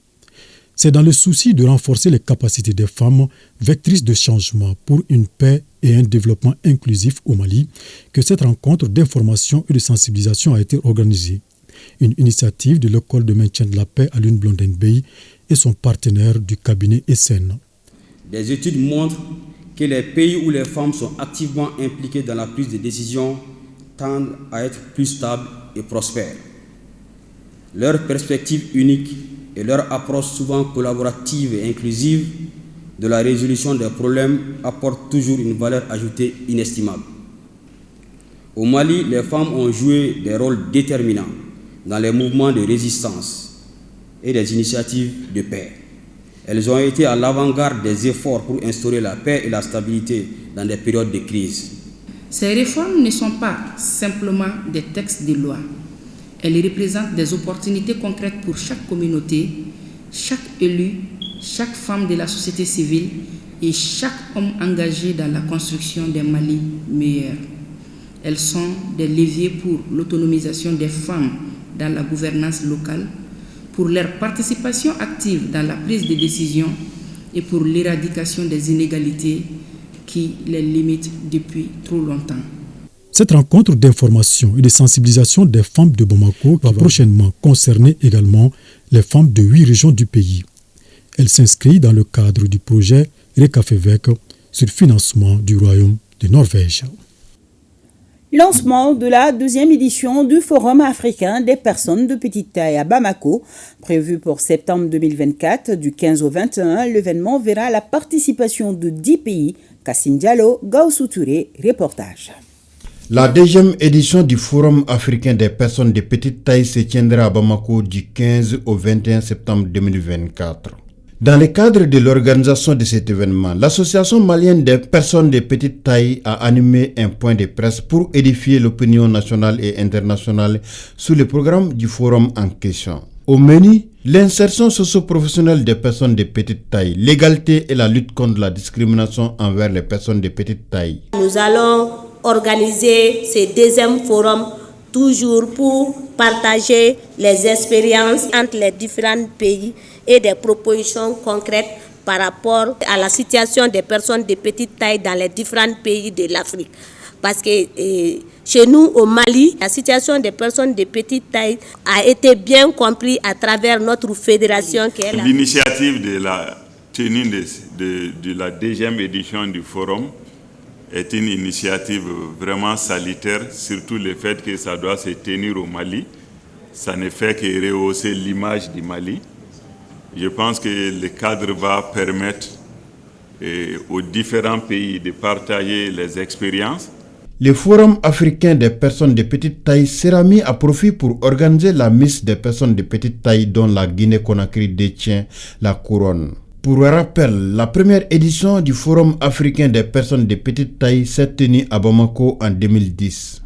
C'est dans le souci de renforcer les capacités des femmes vectrices de changement pour une paix et un développement inclusif au Mali que cette rencontre d'information et de sensibilisation a été organisée. Une initiative de l'école de maintien de la paix à l'Une Blondin-Bey et son partenaire du cabinet SN. Des études montrent que les pays où les femmes sont activement impliquées dans la prise de décision tendent à être plus stables et prospères. Leur perspective unique et leur approche souvent collaborative et inclusive de la résolution des problèmes apporte toujours une valeur ajoutée inestimable. Au Mali, les femmes ont joué des rôles déterminants dans les mouvements de résistance et des initiatives de paix. Elles ont été à l'avant-garde des efforts pour instaurer la paix et la stabilité dans des périodes de crise. Ces réformes ne sont pas simplement des textes de loi. Elles représentent des opportunités concrètes pour chaque communauté, chaque élu, chaque femme de la société civile et chaque homme engagé dans la construction d'un Mali meilleur. Elles sont des leviers pour l'autonomisation des femmes dans la gouvernance locale, pour leur participation active dans la prise de décision et pour l'éradication des inégalités qui les limitent depuis trop longtemps. Cette rencontre d'information et de sensibilisation des femmes de Bamako va prochainement concerner également les femmes de 8 régions du pays. Elle s'inscrit dans le cadre du projet Rekafevek sur financement du Royaume de Norvège. Lancement de la 2e édition du Forum africain des personnes de petite taille à Bamako, prévu pour septembre 2024, du 15 au 21. L'événement verra la participation de 10 pays. Kassim Diallo, Gaussou Touré, reportage. La 2e édition du Forum africain des personnes de petite taille se tiendra à Bamako du 15 au 21 septembre 2024. Dans le cadre de l'organisation de cet événement, l'Association malienne des personnes de petite taille a animé un point de presse pour édifier l'opinion nationale et internationale sur le programme du forum en question. Au menu, l'insertion socio-professionnelle des personnes de petite taille, l'égalité et la lutte contre la discrimination envers les personnes de petite taille. Nous allons organiser ce 2e forum toujours pour partager les expériences entre les différents pays et des propositions concrètes par rapport à la situation des personnes de petite taille dans les différents pays de l'Afrique. Parce que chez nous, au Mali, la situation des personnes de petite taille a été bien comprise à travers notre fédération. L'initiative de la tenue de la 2e édition du forum est une initiative vraiment salutaire, surtout le fait que ça doit se tenir au Mali. Ça ne fait que rehausser l'image du Mali. Je pense que le cadre va permettre aux différents pays de partager les expériences. Le Forum africain des personnes de petite taille sera mis à profit pour organiser la Miss des personnes de petite taille dont la Guinée-Conakry détient la couronne. Pour rappel, la première édition du Forum africain des personnes de petite taille s'est tenue à Bamako en 2010.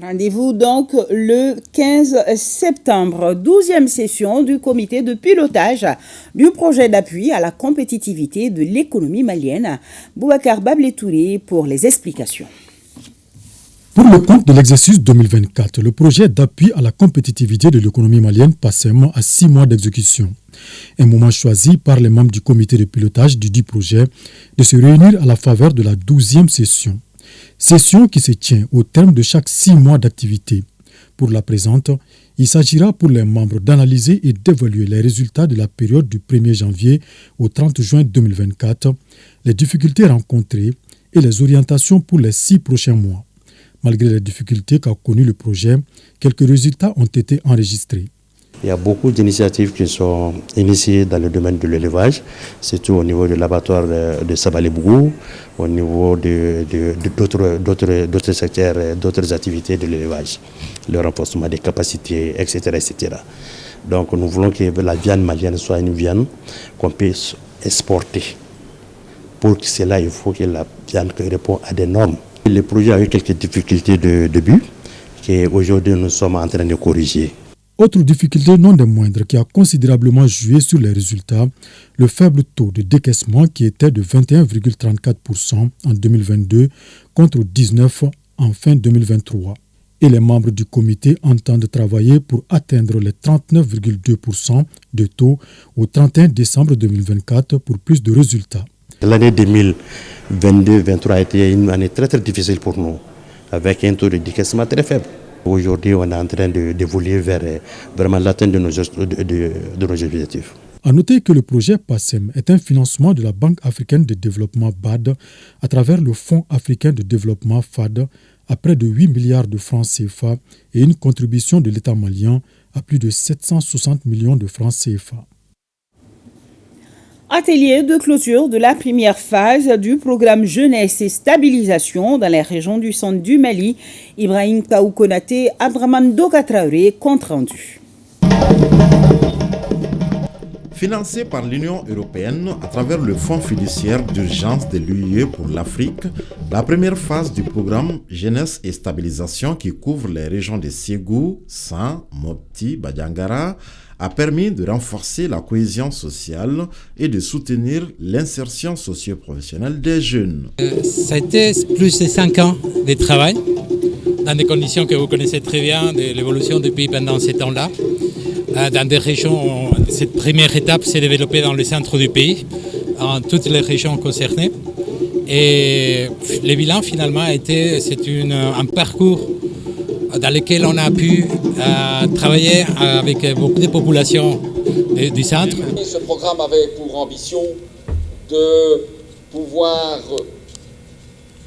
Rendez-vous donc le 15 septembre, 12e session du comité de pilotage du projet d'appui à la compétitivité de l'économie malienne. Boubacar Bablé-Touré pour les explications. Pour le compte de l'exercice 2024, le projet d'appui à la compétitivité de l'économie malienne passe seulement à 6 mois d'exécution. Un moment choisi par les membres du comité de pilotage du dit projet de se réunir à la faveur de la 12e session. Session qui se tient au terme de chaque 6 mois d'activité. Pour la présente, il s'agira pour les membres d'analyser et d'évaluer les résultats de la période du 1er janvier au 30 juin 2024, les difficultés rencontrées et les orientations pour les 6 prochains mois. Malgré les difficultés qu'a connues le projet, quelques résultats ont été enregistrés. Il y a beaucoup d'initiatives qui sont initiées dans le domaine de l'élevage, surtout au niveau de l'abattoir de Sabalé-Bougou, au niveau d'autres secteurs, d'autres activités de l'élevage, le renforcement des capacités, etc., etc. Donc nous voulons que la viande malienne soit une viande qu'on puisse exporter. Pour cela, il faut que la viande réponde à des normes. Le projet a eu quelques difficultés de début, qu'aujourd'hui nous sommes en train de corriger. Autre difficulté non des moindres qui a considérablement joué sur les résultats, le faible taux de décaissement qui était de 21,34% en 2022 contre 19% en fin 2023. Et les membres du comité entendent travailler pour atteindre les 39,2% de taux au 31 décembre 2024 pour plus de résultats. L'année 2022-2023 a été une année très très difficile pour nous, avec un taux de décaissement très faible. Aujourd'hui, on est en train d'évoluer vers vraiment l'atteinte de nos objectifs. A noter que le projet PASSEM est un financement de la Banque africaine de développement BAD à travers le Fonds africain de développement FAD à près de 8 milliards de francs CFA et une contribution de l'État malien à plus de 760 millions de francs CFA. Atelier de clôture de la première phase du programme Jeunesse et Stabilisation dans les régions du centre du Mali. Ibrahim Taou Konaté, Abdraman Doka Traoré, compte rendu. Financé par l'Union européenne à travers le Fonds fiduciaire d'urgence de l'UE pour l'Afrique, la première phase du programme Jeunesse et Stabilisation qui couvre les régions de Ségou, San, Mopti, Badiangara a permis de renforcer la cohésion sociale et de soutenir l'insertion socio-professionnelle des jeunes. Ça a été plus de 5 ans de travail dans des conditions que vous connaissez très bien de l'évolution du pays pendant ces temps-là. Dans des régions, cette première étape s'est développée dans le centre du pays, en toutes les régions concernées. Et le bilan finalement a été, un parcours dans lequel on a pu travailler avec beaucoup de populations du centre. Ce programme avait pour ambition de pouvoir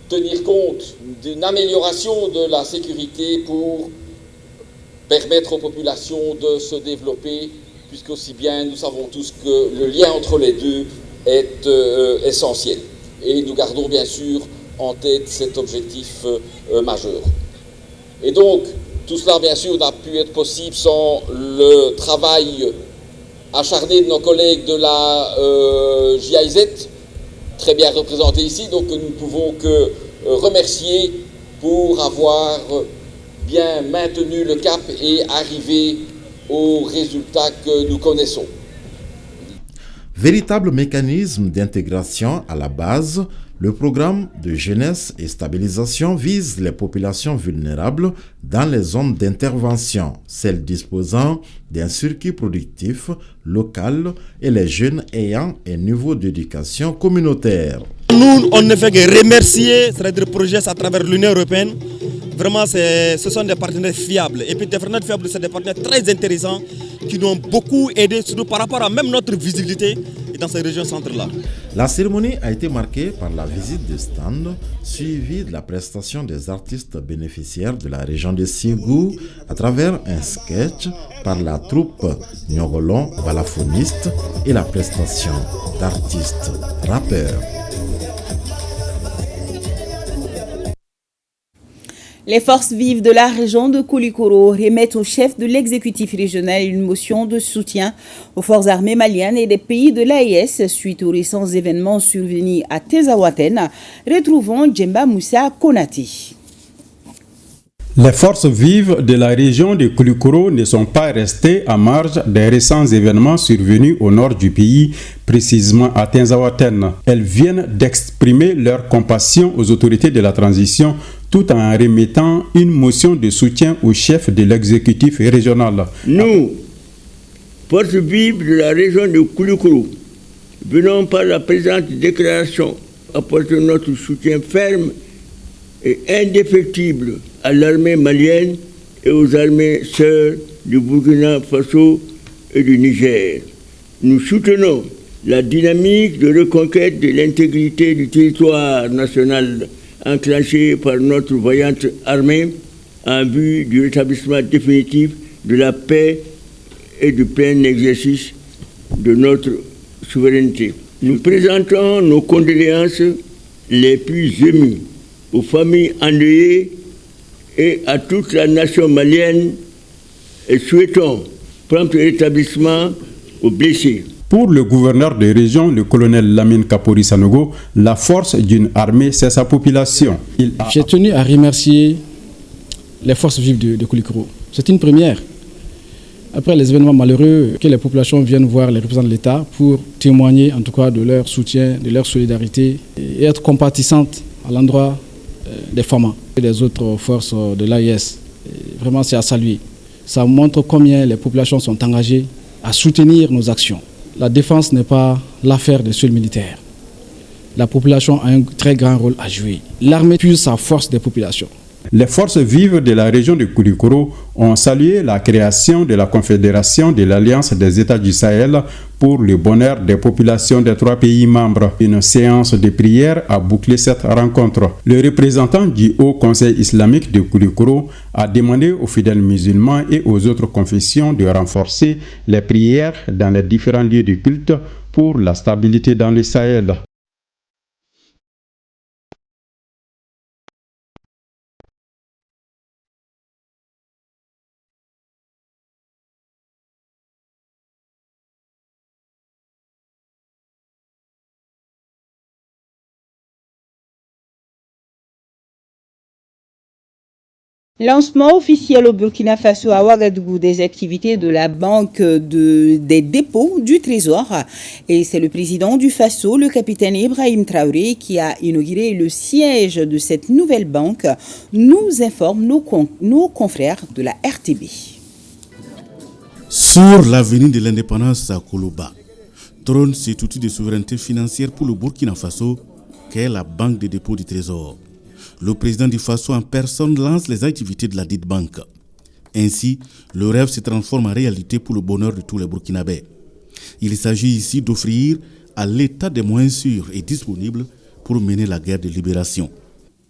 tenir compte d'une amélioration de la sécurité pour permettre aux populations de se développer, puisque aussi bien nous savons tous que le lien entre les deux est essentiel. Et nous gardons bien sûr en tête cet objectif majeur. Et donc, tout cela bien sûr n'a pu être possible sans le travail acharné de nos collègues de la GIZ, très bien représentés ici, donc nous ne pouvons que remercier pour avoir bien maintenu le cap et arriver aux résultats que nous connaissons. Véritable mécanisme d'intégration à la base, le programme de jeunesse et stabilisation vise les populations vulnérables dans les zones d'intervention, celles disposant d'un circuit productif local et les jeunes ayant un niveau d'éducation communautaire. Nous, on ne fait que remercier ce projet à travers l'Union européenne. Vraiment, ce sont des partenaires fiables. Et puis des partenaires fiables, c'est des partenaires très intéressants qui nous ont beaucoup aidé, surtout par rapport à même notre visibilité dans ces régions centres-là. La cérémonie a été marquée par la visite de stands, suivie de la prestation des artistes bénéficiaires de la région de Ségou à travers un sketch par la troupe Nyogolon Balafoniste et la prestation d'artistes rappeurs. Les forces vives de la région de Koulikoro remettent au chef de l'exécutif régional une motion de soutien aux forces armées maliennes et des pays de l'AES suite aux récents événements survenus à Tezawaten. Retrouvons Djemba Moussa Konati. Les forces vives de la région de Koulikoro ne sont pas restées à marge des récents événements survenus au nord du pays, précisément à Tezawaten. Elles viennent d'exprimer leur compassion aux autorités de la transition tout en remettant une motion de soutien au chef de l'exécutif régional. Nous, forces vives de la région de Koulikoro, venons par la présente déclaration apporter notre soutien ferme et indéfectible à l'armée malienne et aux armées sœurs du Burkina Faso et du Niger. Nous soutenons la dynamique de reconquête de l'intégrité du territoire national enclenchée par notre vaillante armée en vue du rétablissement définitif de la paix et du plein exercice de notre souveraineté. Nous présentons nos condoléances les plus émues aux familles endeuillées et à toute la nation malienne et souhaitons prompt rétablissement aux blessés. Pour le gouverneur de région, le colonel Lamine Kapori Sanogo, la force d'une armée, c'est sa population. J'ai tenu à remercier les forces vives de Koulikoro. C'est une première. Après les événements malheureux, que les populations viennent voir les représentants de l'État pour témoigner en tout cas de leur soutien, de leur solidarité et être compatissantes à l'endroit des FAMA et des autres forces de l'AES. Vraiment, c'est à saluer. Ça montre combien les populations sont engagées à soutenir nos actions. La défense n'est pas l'affaire des seuls militaires. La population a un très grand rôle à jouer. L'armée puise sa force des populations. Les forces vives de la région de Koulikoro ont salué la création de la Confédération de l'Alliance des États du Sahel pour le bonheur des populations des 3 pays membres. Une séance de prière a bouclé cette rencontre. Le représentant du Haut Conseil islamique de Koulikoro a demandé aux fidèles musulmans et aux autres confessions de renforcer les prières dans les différents lieux de culte pour la stabilité dans le Sahel. Lancement officiel au Burkina Faso à Ouagadougou des activités de la Banque des dépôts du Trésor. Et c'est le président du Faso, le capitaine Ibrahim Traoré, qui a inauguré le siège de cette nouvelle banque, nous informent nos confrères de la RTB. Sur l'avenue de l'indépendance à Koloba, trône cet outil de souveraineté financière pour le Burkina Faso qu'est la Banque des dépôts du Trésor. Le président du Faso en personne lance les activités de la dite banque. Ainsi, le rêve se transforme en réalité pour le bonheur de tous les Burkinabés. Il s'agit ici d'offrir à l'État des moyens sûrs et disponibles pour mener la guerre de libération.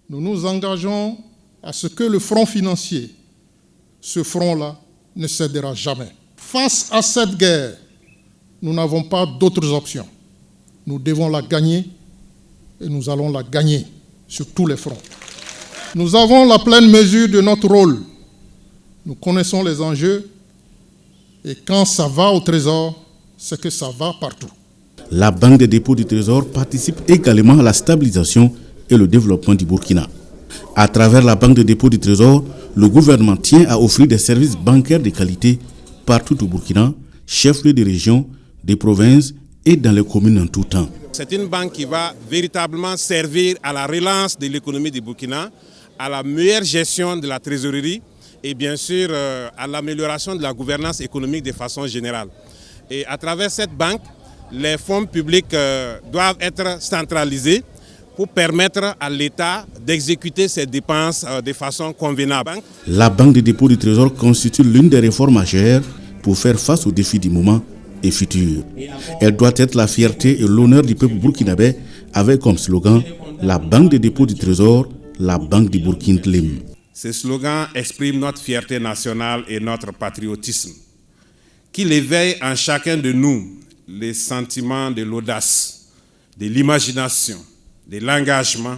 Nous nous engageons à ce que le front financier, ce front-là, ne cédera jamais. Face à cette guerre, nous n'avons pas d'autres options. Nous devons la gagner et nous allons la gagner sur tous les fronts. Nous avons la pleine mesure de notre rôle. Nous connaissons les enjeux et quand ça va au Trésor, c'est que ça va partout. La Banque des dépôts du Trésor participe également à la stabilisation et le développement du Burkina. À travers la Banque des dépôts du Trésor, le gouvernement tient à offrir des services bancaires de qualité partout au Burkina, chef-lieu des régions, des provinces et dans les communes en tout temps. C'est une banque qui va véritablement servir à la relance de l'économie du Burkina, à la meilleure gestion de la trésorerie et bien sûr à l'amélioration de la gouvernance économique de façon générale. Et à travers cette banque, les fonds publics doivent être centralisés pour permettre à l'État d'exécuter ses dépenses de façon convenable. La Banque des dépôts du Trésor constitue l'une des réformes majeures pour faire face aux défis du moment et futur. Elle doit être la fierté et l'honneur du peuple burkinabé avec comme slogan la Banque des dépôts du Trésor, la Banque du Burkina Lim. Ce slogan exprime notre fierté nationale et notre patriotisme, qu'il éveille en chacun de nous les sentiments de l'audace, de l'imagination, de l'engagement,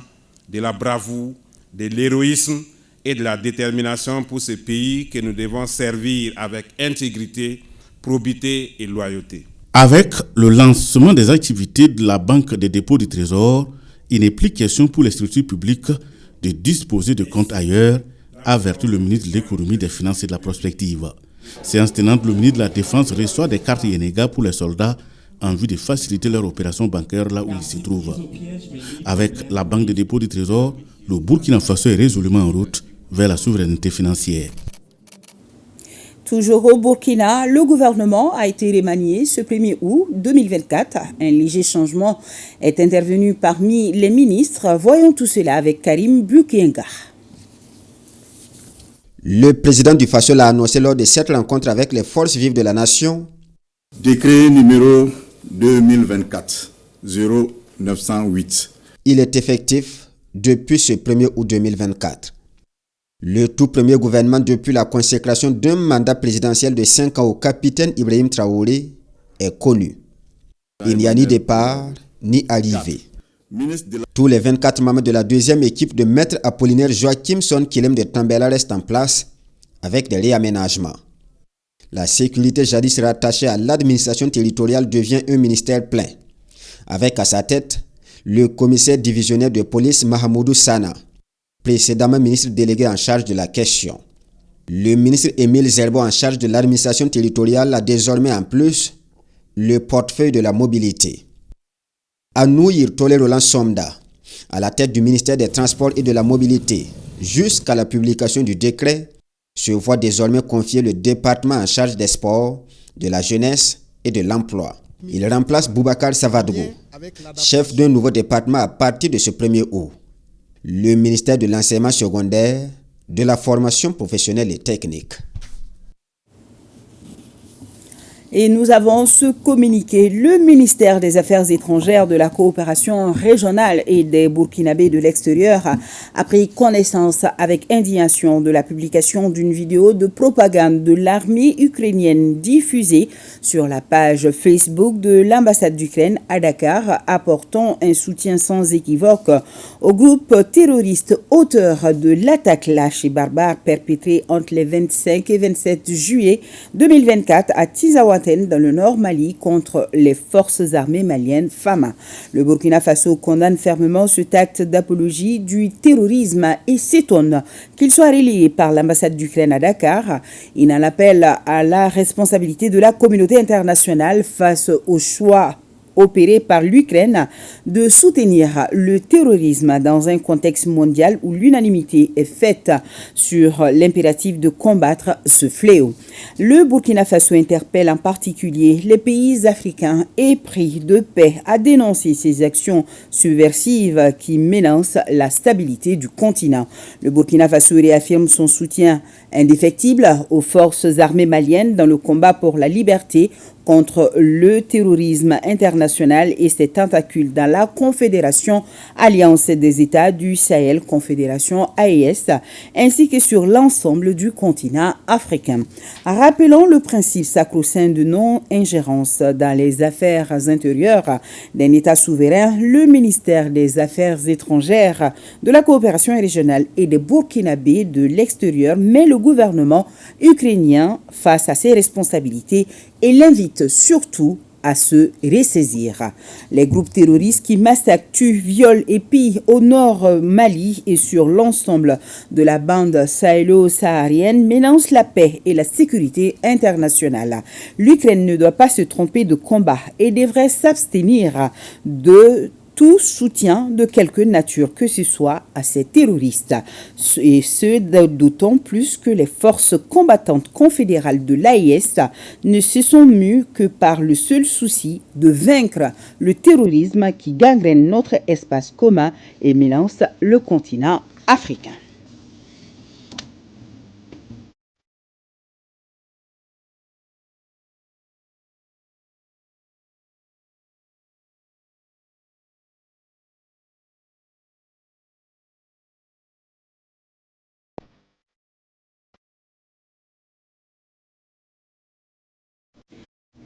de la bravoure, de l'héroïsme et de la détermination pour ce pays que nous devons servir avec intégrité, probité et loyauté. Avec le lancement des activités de la Banque des dépôts du Trésor, il n'est plus question pour les structures publiques de disposer de comptes ailleurs, a averti le ministre de l'économie, des finances et de la prospective. Séance tenante, le ministre de la Défense reçoit des cartes Yenega pour les soldats en vue de faciliter leur opération bancaire là où ils se trouvent. Avec la Banque des dépôts du Trésor, le Burkina Faso est résolument en route vers la souveraineté financière. Toujours au Burkina, le gouvernement a été remanié ce 1er août 2024. Un léger changement est intervenu parmi les ministres. Voyons tout cela avec Karim Bukienga. Le président du Faso l'a annoncé lors de cette rencontre avec les forces vives de la nation. Décret numéro 2024-0908. Il est effectif depuis ce 1er août 2024. Le tout premier gouvernement depuis la consécration d'un mandat présidentiel de 5 ans au capitaine Ibrahim Traoré est connu. Il n'y a ni départ ni arrivée. Tous les 24 membres de la deuxième équipe de Maître Apollinaire Joachim Son Kilem de Tambela restent en place avec des réaménagements. La sécurité jadis rattachée à l'administration territoriale devient un ministère plein, avec à sa tête le commissaire divisionnaire de police Mahamoudou Sana, précédemment ministre délégué en charge de la question. Le ministre Émile Zerbo en charge de l'administration territoriale a désormais en plus le portefeuille de la mobilité. Anou Yirtole Roland Somda, à la tête du ministère des Transports et de la Mobilité, jusqu'à la publication du décret, se voit désormais confier le département en charge des sports, de la jeunesse et de l'emploi. Il remplace Boubacar Savadou, chef d'un nouveau département à partir de ce 1er août. Le ministère de l'enseignement secondaire, de la formation professionnelle et technique. Et nous avons ce communiqué. Le ministère des Affaires étrangères, de la coopération régionale et des Burkinabés de l'extérieur a pris connaissance avec indignation de la publication d'une vidéo de propagande de l'armée ukrainienne diffusée sur la page Facebook de l'ambassade d'Ukraine à Dakar, apportant un soutien sans équivoque au groupe terroriste auteur de l'attaque lâche et barbare perpétrée entre les 25 et 27 juillet 2024 à Tizawa dans le nord Mali contre les forces armées maliennes FAMA. Le Burkina Faso condamne fermement cet acte d'apologie du terrorisme et s'étonne qu'il soit relayé par l'ambassade d'Ukraine à Dakar. Il en appelle à la responsabilité de la communauté internationale face au choix opéré par l'Ukraine de soutenir le terrorisme dans un contexte mondial où l'unanimité est faite sur l'impératif de combattre ce fléau. Le Burkina Faso interpelle en particulier les pays africains épris de paix à dénoncer ces actions subversives qui menacent la stabilité du continent. Le Burkina Faso réaffirme son soutien indéfectible aux forces armées maliennes dans le combat pour la liberté contre le terrorisme international et ses tentacules dans la Confédération Alliance des États du Sahel, Confédération AES, ainsi que sur l'ensemble du continent africain. Rappelons le principe sacro-saint de non-ingérence dans les affaires intérieures d'un État souverain. Le ministère des Affaires étrangères, de la coopération régionale et des Burkinabés de l'extérieur met le gouvernement ukrainien face à ses responsabilités et l'invite surtout à se ressaisir. Les groupes terroristes qui massacrent, violent et pillent au nord Mali et sur l'ensemble de la bande sahélo-saharienne menacent la paix et la sécurité internationale. L'Ukraine ne doit pas se tromper de combat et devrait s'abstenir de tout soutien de quelque nature que ce soit à ces terroristes. Et ce, d'autant plus que les forces combattantes confédérales de l'AES ne se sont mues que par le seul souci de vaincre le terrorisme qui gangrène notre espace commun et menace le continent africain.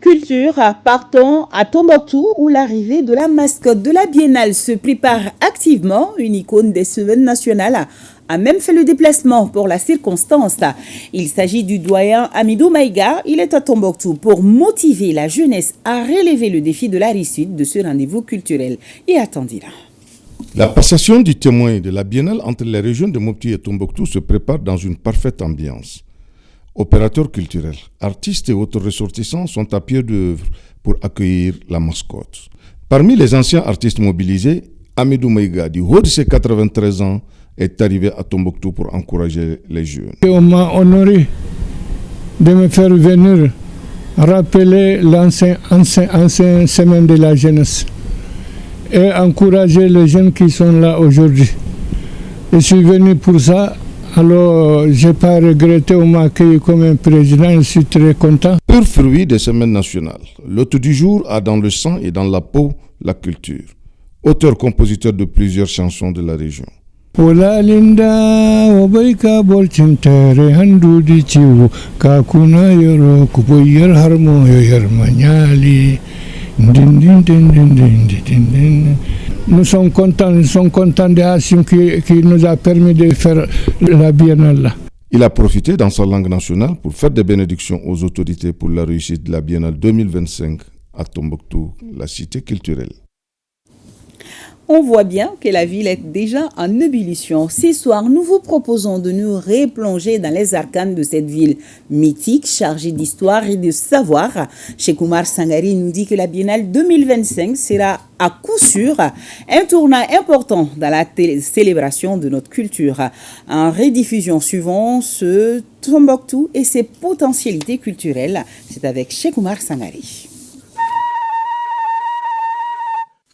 Culture, partons à Tombouctou où l'arrivée de la mascotte de la Biennale se prépare activement. Une icône des semaines nationales a même fait le déplacement pour la circonstance. Il s'agit du doyen Amidou Maïga. Il est à Tombouctou pour motiver la jeunesse à relever le défi de la réussite de ce rendez-vous culturel. Et attendez-la. La passation du témoin de la Biennale entre les régions de Mopti et Tombouctou se prépare dans une parfaite ambiance. Opérateurs culturels, artistes et autres ressortissants sont à pied d'œuvre pour accueillir la mascotte. Parmi les anciens artistes mobilisés, Amidou Maïga, du haut de ses 93 ans, est arrivé à Tombouctou pour encourager les jeunes. On m'a honoré de me faire venir rappeler l'ancien semaine de la jeunesse et encourager les jeunes qui sont là aujourd'hui. Je suis venu pour ça. Alors, je n'ai pas regretté, on m'a accueilli comme un président, je suis très content. Pur fruit des semaines nationales, l'hôte du jour a dans le sang et dans la peau la culture. Auteur-compositeur de plusieurs chansons de la région. Nous sommes contents de Hassim qui nous a permis de faire la Biennale. Il a profité dans sa langue nationale pour faire des bénédictions aux autorités pour la réussite de la Biennale 2025 à Tombouctou, la cité culturelle. On voit bien que la ville est déjà en ébullition. Ce soir, nous vous proposons de nous replonger dans les arcanes de cette ville mythique, chargée d'histoire et de savoir. Cheikh Oumar Sangari nous dit que la Biennale 2025 sera à coup sûr un tournant important dans la célébration de notre culture. En rediffusion suivant ce Tombouctou et ses potentialités culturelles, c'est avec Cheikh Oumar Sangari.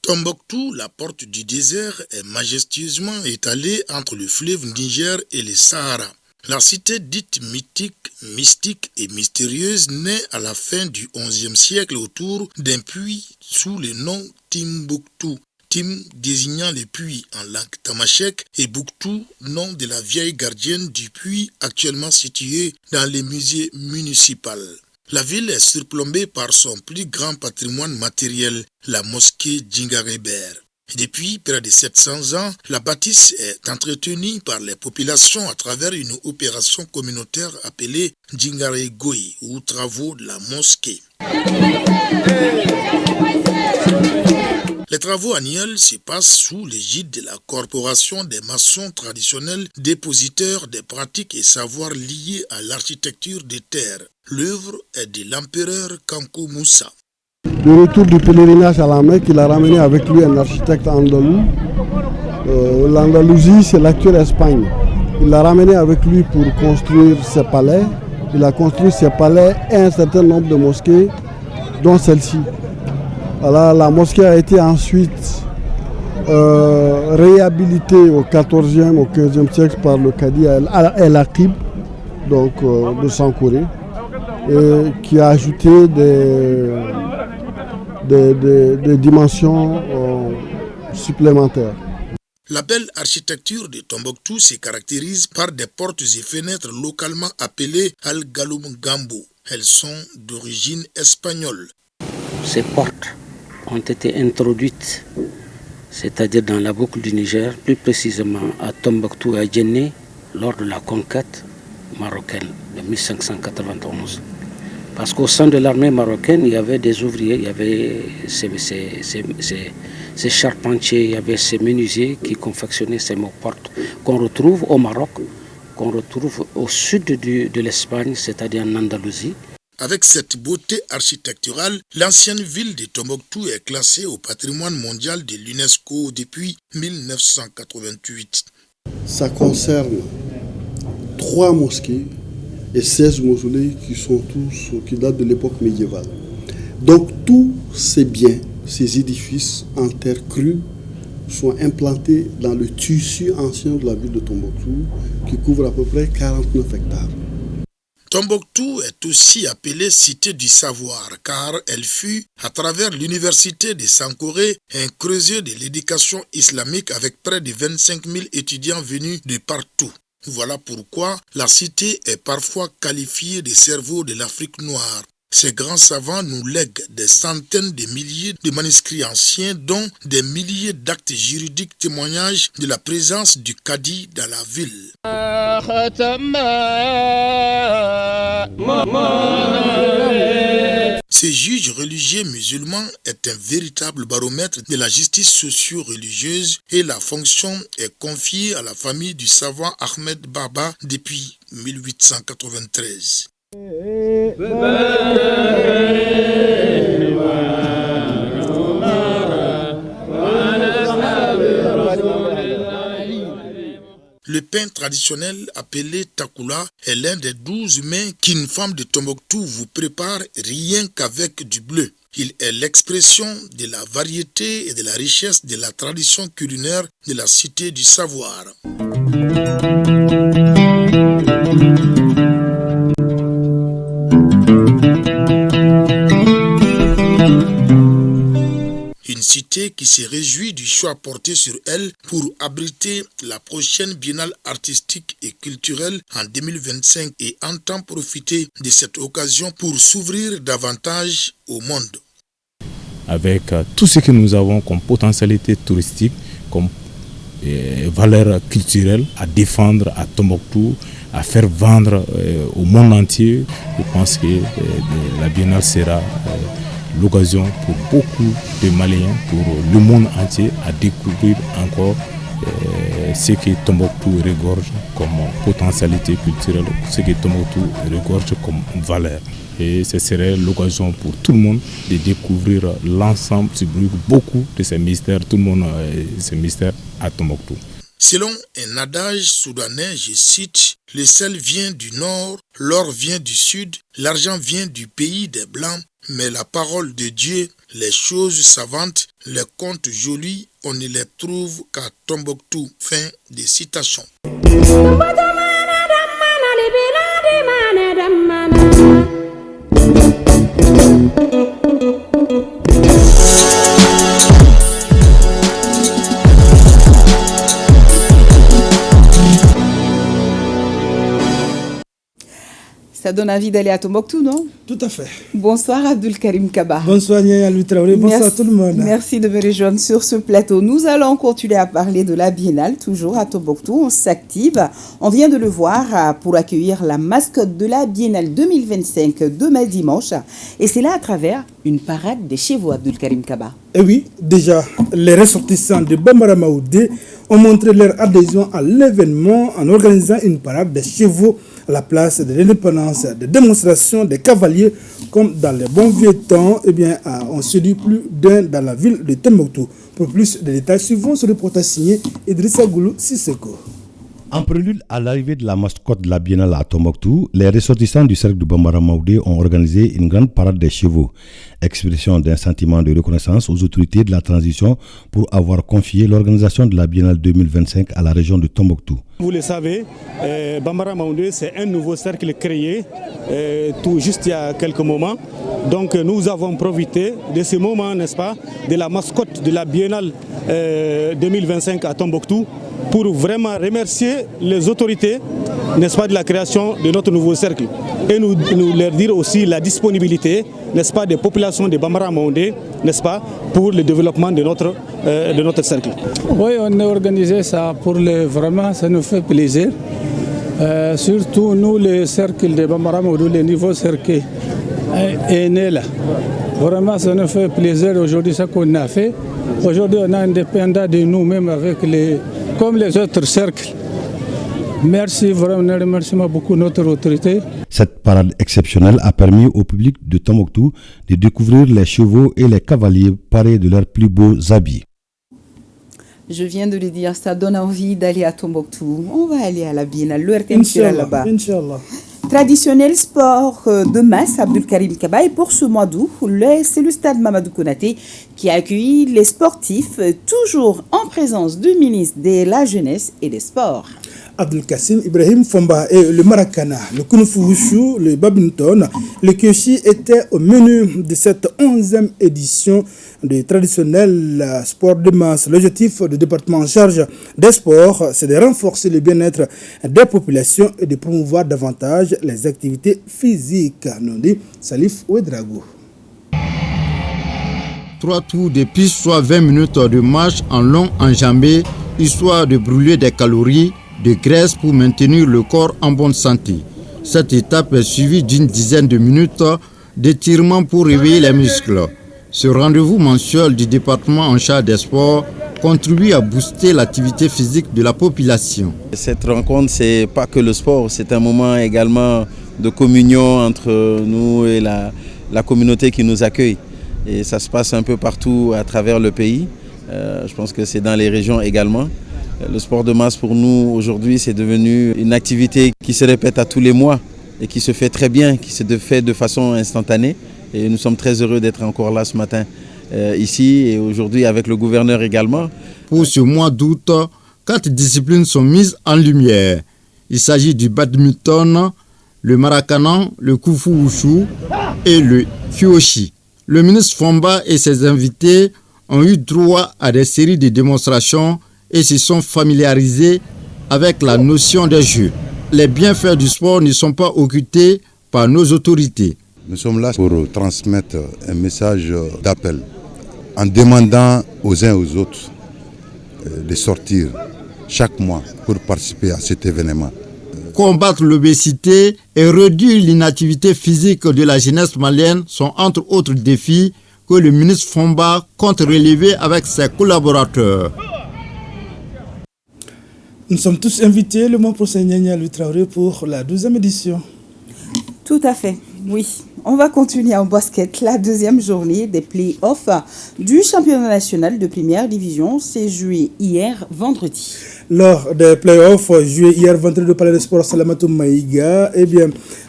Tombouctou, la porte du désert, est majestueusement étalée entre le fleuve Niger et le Sahara. La cité dite mythique, mystique et mystérieuse naît à la fin du XIe siècle autour d'un puits sous le nom Timbuktu. Tim désignant le puits en langue tamashek et Buktu, nom de la vieille gardienne du puits actuellement située dans le musée municipal. La ville est surplombée par son plus grand patrimoine matériel, la mosquée Djingareber. Depuis près de 700 ans, la bâtisse est entretenue par les populations à travers une opération communautaire appelée Djingaregoy ou travaux de la mosquée. Les travaux annuels se passent sous l'égide de la Corporation des maçons traditionnels dépositeurs des pratiques et savoirs liés à l'architecture des terres. L'œuvre est de l'empereur Kankou Moussa. Le retour du pèlerinage à la Mecque, il a ramené avec lui un architecte andalou. L'Andalousie, c'est l'actuelle Espagne. Il l'a ramené avec lui pour construire ses palais. Il a construit ses palais et un certain nombre de mosquées, dont celle-ci. Alors, la mosquée a été ensuite réhabilitée au XIVe, au XVe siècle par le Cadi El-Aqib, donc de Sankouré, qui a ajouté des dimensions supplémentaires. La belle architecture de Tombouctou se caractérise par des portes et fenêtres localement appelées Al-Galoum Gambo. Elles sont d'origine espagnole. Ces portes ont été introduites, c'est-à-dire dans la boucle du Niger, plus précisément à Tombouctou et à Djenné, lors de la conquête marocaine de 1591. Parce qu'au sein de l'armée marocaine, il y avait des ouvriers, il y avait ces charpentiers, il y avait ces menuisiers qui confectionnaient ces portes qu'on retrouve au Maroc, qu'on retrouve au sud de l'Espagne, c'est-à-dire en Andalousie. Avec cette beauté architecturale, l'ancienne ville de Tombouctou est classée au patrimoine mondial de l'UNESCO depuis 1988. Ça concerne 3 mosquées et 16 mausolées qui datent de l'époque médiévale. Donc tous ces biens, ces édifices en terre crue sont implantés dans le tissu ancien de la ville de Tombouctou qui couvre à peu près 49 hectares. Tombouctou est aussi appelée cité du savoir car elle fut, à travers l'université de Sankoré, un creuset de l'éducation islamique avec près de 25 000 étudiants venus de partout. Voilà pourquoi la cité est parfois qualifiée de cerveau de l'Afrique noire. Ces grands savants nous lèguent des centaines de milliers de manuscrits anciens, dont des milliers d'actes juridiques témoignage de la présence du Cadi dans la ville. Ce juge religieux musulman est un véritable baromètre de la justice socio-religieuse et la fonction est confiée à la famille du savant Ahmed Baba depuis 1893. Le pain traditionnel appelé takula est l'un des 12 mets qu'une femme de Tombouctou vous prépare rien qu'avec du bleu. Il est l'expression de la variété et de la richesse de la tradition culinaire de la cité du savoir. Une cité qui se réjouit du choix porté sur elle pour abriter la prochaine biennale artistique et culturelle en 2025 et entend profiter de cette occasion pour s'ouvrir davantage au monde. Avec tout ce que nous avons comme potentialité touristique, comme valeur culturelle à défendre à Tombouctou, à faire vendre au monde entier, je pense que la biennale sera l'occasion pour beaucoup de Maliens, pour le monde entier, à découvrir encore ce que Tombouctou regorge comme potentialité culturelle, ce que Tombouctou regorge comme valeur. Et ce serait l'occasion pour tout le monde de découvrir l'ensemble, beaucoup de ces mystères, tout le monde ces mystères à Tombouctou. Selon un adage soudanais, je cite, « Le sel vient du nord, l'or vient du sud, l'argent vient du pays des Blancs, mais la parole de Dieu Les choses savantes, les contes jolis, on ne les trouve qu'à Tombouctou. Fin de citation. Ça donne envie d'aller à Tombouctou, non? Tout à fait. Bonsoir Abdul Karim Kaba. Bonsoir Nia Loutraoré, bonsoir tout le monde. Merci de me rejoindre sur ce plateau. Nous allons continuer à parler de la Biennale, toujours à Tombouctou. On s'active. On vient de le voir pour accueillir la mascotte de la Biennale 2025 demain dimanche. Et c'est là à travers une parade des chevaux, Abdul Karim Kaba. Et oui, déjà, les ressortissants de Bambara Maoudé ont montré leur adhésion à l'événement en organisant une parade des chevaux à la place de l'indépendance, des démonstrations des cavaliers comme dans les bons vieux temps. Eh bien, on se dit plus d'un dans la ville de Tombouctou. Pour plus de détails, suivons ce reportage signé Idrissa Goulou Sisseko. En prélude à l'arrivée de la mascotte de la Biennale à Tombouctou, les ressortissants du cercle de Bambara Maoudé ont organisé une grande parade des chevaux, expression d'un sentiment de reconnaissance aux autorités de la transition pour avoir confié l'organisation de la Biennale 2025 à la région de Tombouctou. Vous le savez, Bambara Maoudé, c'est un nouveau cercle créé tout juste il y a quelques moments. Donc nous avons profité de ce moment, n'est-ce pas, de la mascotte de la Biennale 2025 à Tombouctou pour vraiment remercier les autorités, n'est-ce pas, de la création de notre nouveau cercle. Et nous leur dire aussi la disponibilité, n'est-ce pas, des populations de Bambara Maoudé, n'est-ce pas, pour le développement de notre cercle. Oui, on a organisé ça pour vraiment, ça nous fait plaisir. Surtout nous, le cercle de Bambara Maoudé, le nouveau cercle est né là. Vraiment, ça nous fait plaisir aujourd'hui, ce qu'on a fait. Aujourd'hui, on est indépendant de nous-mêmes comme les autres cercles. Merci, vraiment, remercie beaucoup notre autorité. Cette parade exceptionnelle a permis au public de Tombouctou de découvrir les chevaux et les cavaliers parés de leurs plus beaux habits. Je viens de le dire, ça donne envie d'aller à Tombouctou. On va aller à la Biennale, le RTM sera là-bas. Inch'Allah. Traditionnel sport de masse, Abdul Karim Kaba. Et pour ce mois d'août, c'est le stade Mamadou Konaté qui a accueilli les sportifs, toujours en présence du ministre de la Jeunesse et des Sports. Abdul Kassim Ibrahim Fomba et le Maracana, le Kung Fu Wushu, le badminton, le Kyoshi étaient au menu de cette 11e édition du traditionnel sport de masse. L'objectif du département en charge des sports, c'est de renforcer le bien-être des populations et de promouvoir davantage les activités physiques, nous dit Salif Ouedrago. 3 tours de piste, soit 20 minutes de marche en long enjambé, histoire de brûler des calories, de graisse pour maintenir le corps en bonne santé. Cette étape est suivie d'une dizaine de minutes d'étirement pour réveiller les muscles. Ce rendez-vous mensuel du département en charge des sports contribue à booster l'activité physique de la population. Cette rencontre, ce n'est pas que le sport, c'est un moment également de communion entre nous et la communauté qui nous accueille. Et ça se passe un peu partout à travers le pays. Je pense que c'est dans les régions également. Le sport de masse pour nous aujourd'hui, c'est devenu une activité qui se répète à tous les mois et qui se fait très bien, qui se fait de façon instantanée. Et nous sommes très heureux d'être encore là ce matin ici et aujourd'hui avec le gouverneur également. Pour ce mois d'août, 4 disciplines sont mises en lumière. Il s'agit du badminton, le maracana, le Kung Fu Wushu et le Kyoshi. Le ministre Fomba et ses invités ont eu droit à des séries de démonstrations et se sont familiarisés avec la notion des jeux. Les bienfaits du sport ne sont pas occultés par nos autorités. Nous sommes là pour transmettre un message d'appel en demandant aux uns et aux autres de sortir chaque mois pour participer à cet événement. Combattre l'obésité et réduire l'inactivité physique de la jeunesse malienne sont entre autres défis que le ministre Fomba compte relever avec ses collaborateurs. Nous sommes tous invités le mois prochain Nia Loutraoré pour la 12e édition. Tout à fait, oui. On va continuer en basket. La deuxième journée des play-offs du championnat national de première division s'est jouée hier vendredi. Lors des playoffs joués hier vendredi au Palais des Sports Salamatou Maïga,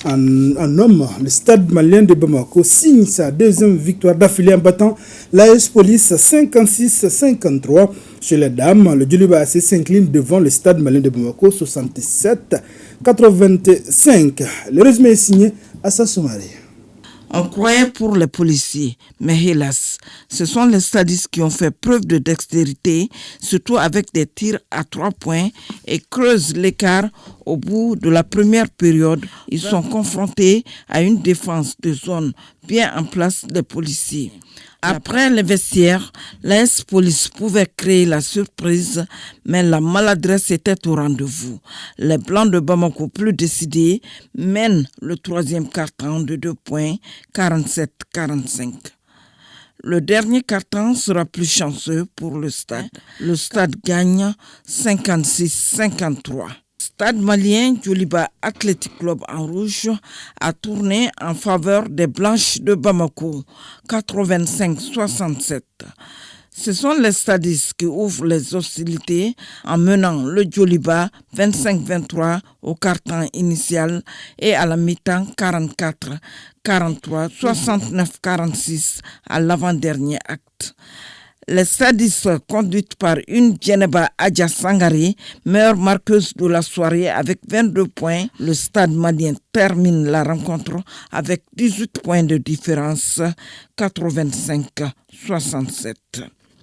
un homme, le Stade malien de Bamako, signe sa deuxième victoire d'affilée en battant l'AS Police 56-53. Chez les dames, le Djoliba AC s'incline devant le Stade malien de Bamako 67-85. Le résumé est signé à Sassoumaré. On croyait pour les policiers, mais hélas, ce sont les stadistes qui ont fait preuve de dextérité, surtout avec des tirs à 3 points et creusent l'écart au bout de la première période. Ils sont confrontés à une défense de zone bien en place des policiers. Après les vestiaires, l'AS Police pouvait créer la surprise, mais la maladresse était au rendez-vous. Les Blancs de Bamako, plus décidés, mènent le troisième quart-temps de 2 points, 47-45. Le dernier quart-temps sera plus chanceux pour le Stade. Le Stade gagne 56-53. Stade malien Djoliba Athletic Club en rouge a tourné en faveur des Blanches de Bamako, 85-67. Ce sont les stadistes qui ouvrent les hostilités en menant le Djoliba 25-23 au quart-temps initial et à la mi-temps 44-43, 69-46 à l'avant-dernier acte. Les stadistes, conduites par une Djeneba Adja Sangari, meilleure marqueuse de la soirée avec 22 points, le Stade malien termine la rencontre avec 18 points de différence, 85-67.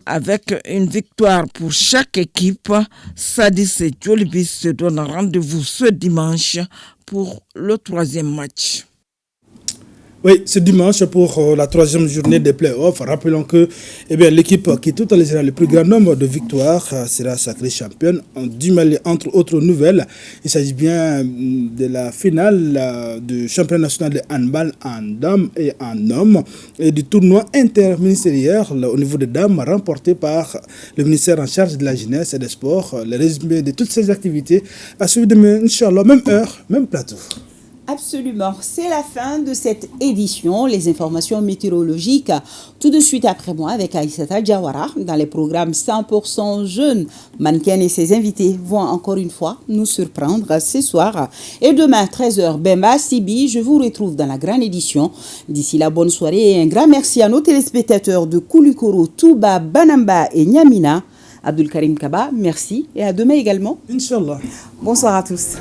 Avec une victoire pour chaque équipe, Sadis et Djolibis se donnent rendez-vous ce dimanche pour le troisième match. Oui, ce dimanche pour la troisième journée des playoffs. Rappelons que l'équipe qui tout en le plus grand nombre de victoires sera sacrée championne du Mali. Entre autres nouvelles, il s'agit bien de la finale du championnat national de handball en dames et en hommes et du tournoi interministériel au niveau des dames remporté par le ministère en charge de la jeunesse et des sports. Le résumé de toutes ces activités à suivre demain, Inch'Allah, même heure, même plateau. Absolument, c'est la fin de cette édition. Les informations météorologiques tout de suite après moi avec Aïssata Diawara dans les programmes 100% jeunes. Mannequin et ses invités vont encore une fois nous surprendre ce soir. Et demain, 13h, Bemba Sibi, je vous retrouve dans la grande édition. D'ici là, bonne soirée et un grand merci à nos téléspectateurs de Koulikoro, Touba, Banamba et Niamina. Abdul Karim Kaba, merci et à demain également. Inch'Allah. Bonsoir à tous.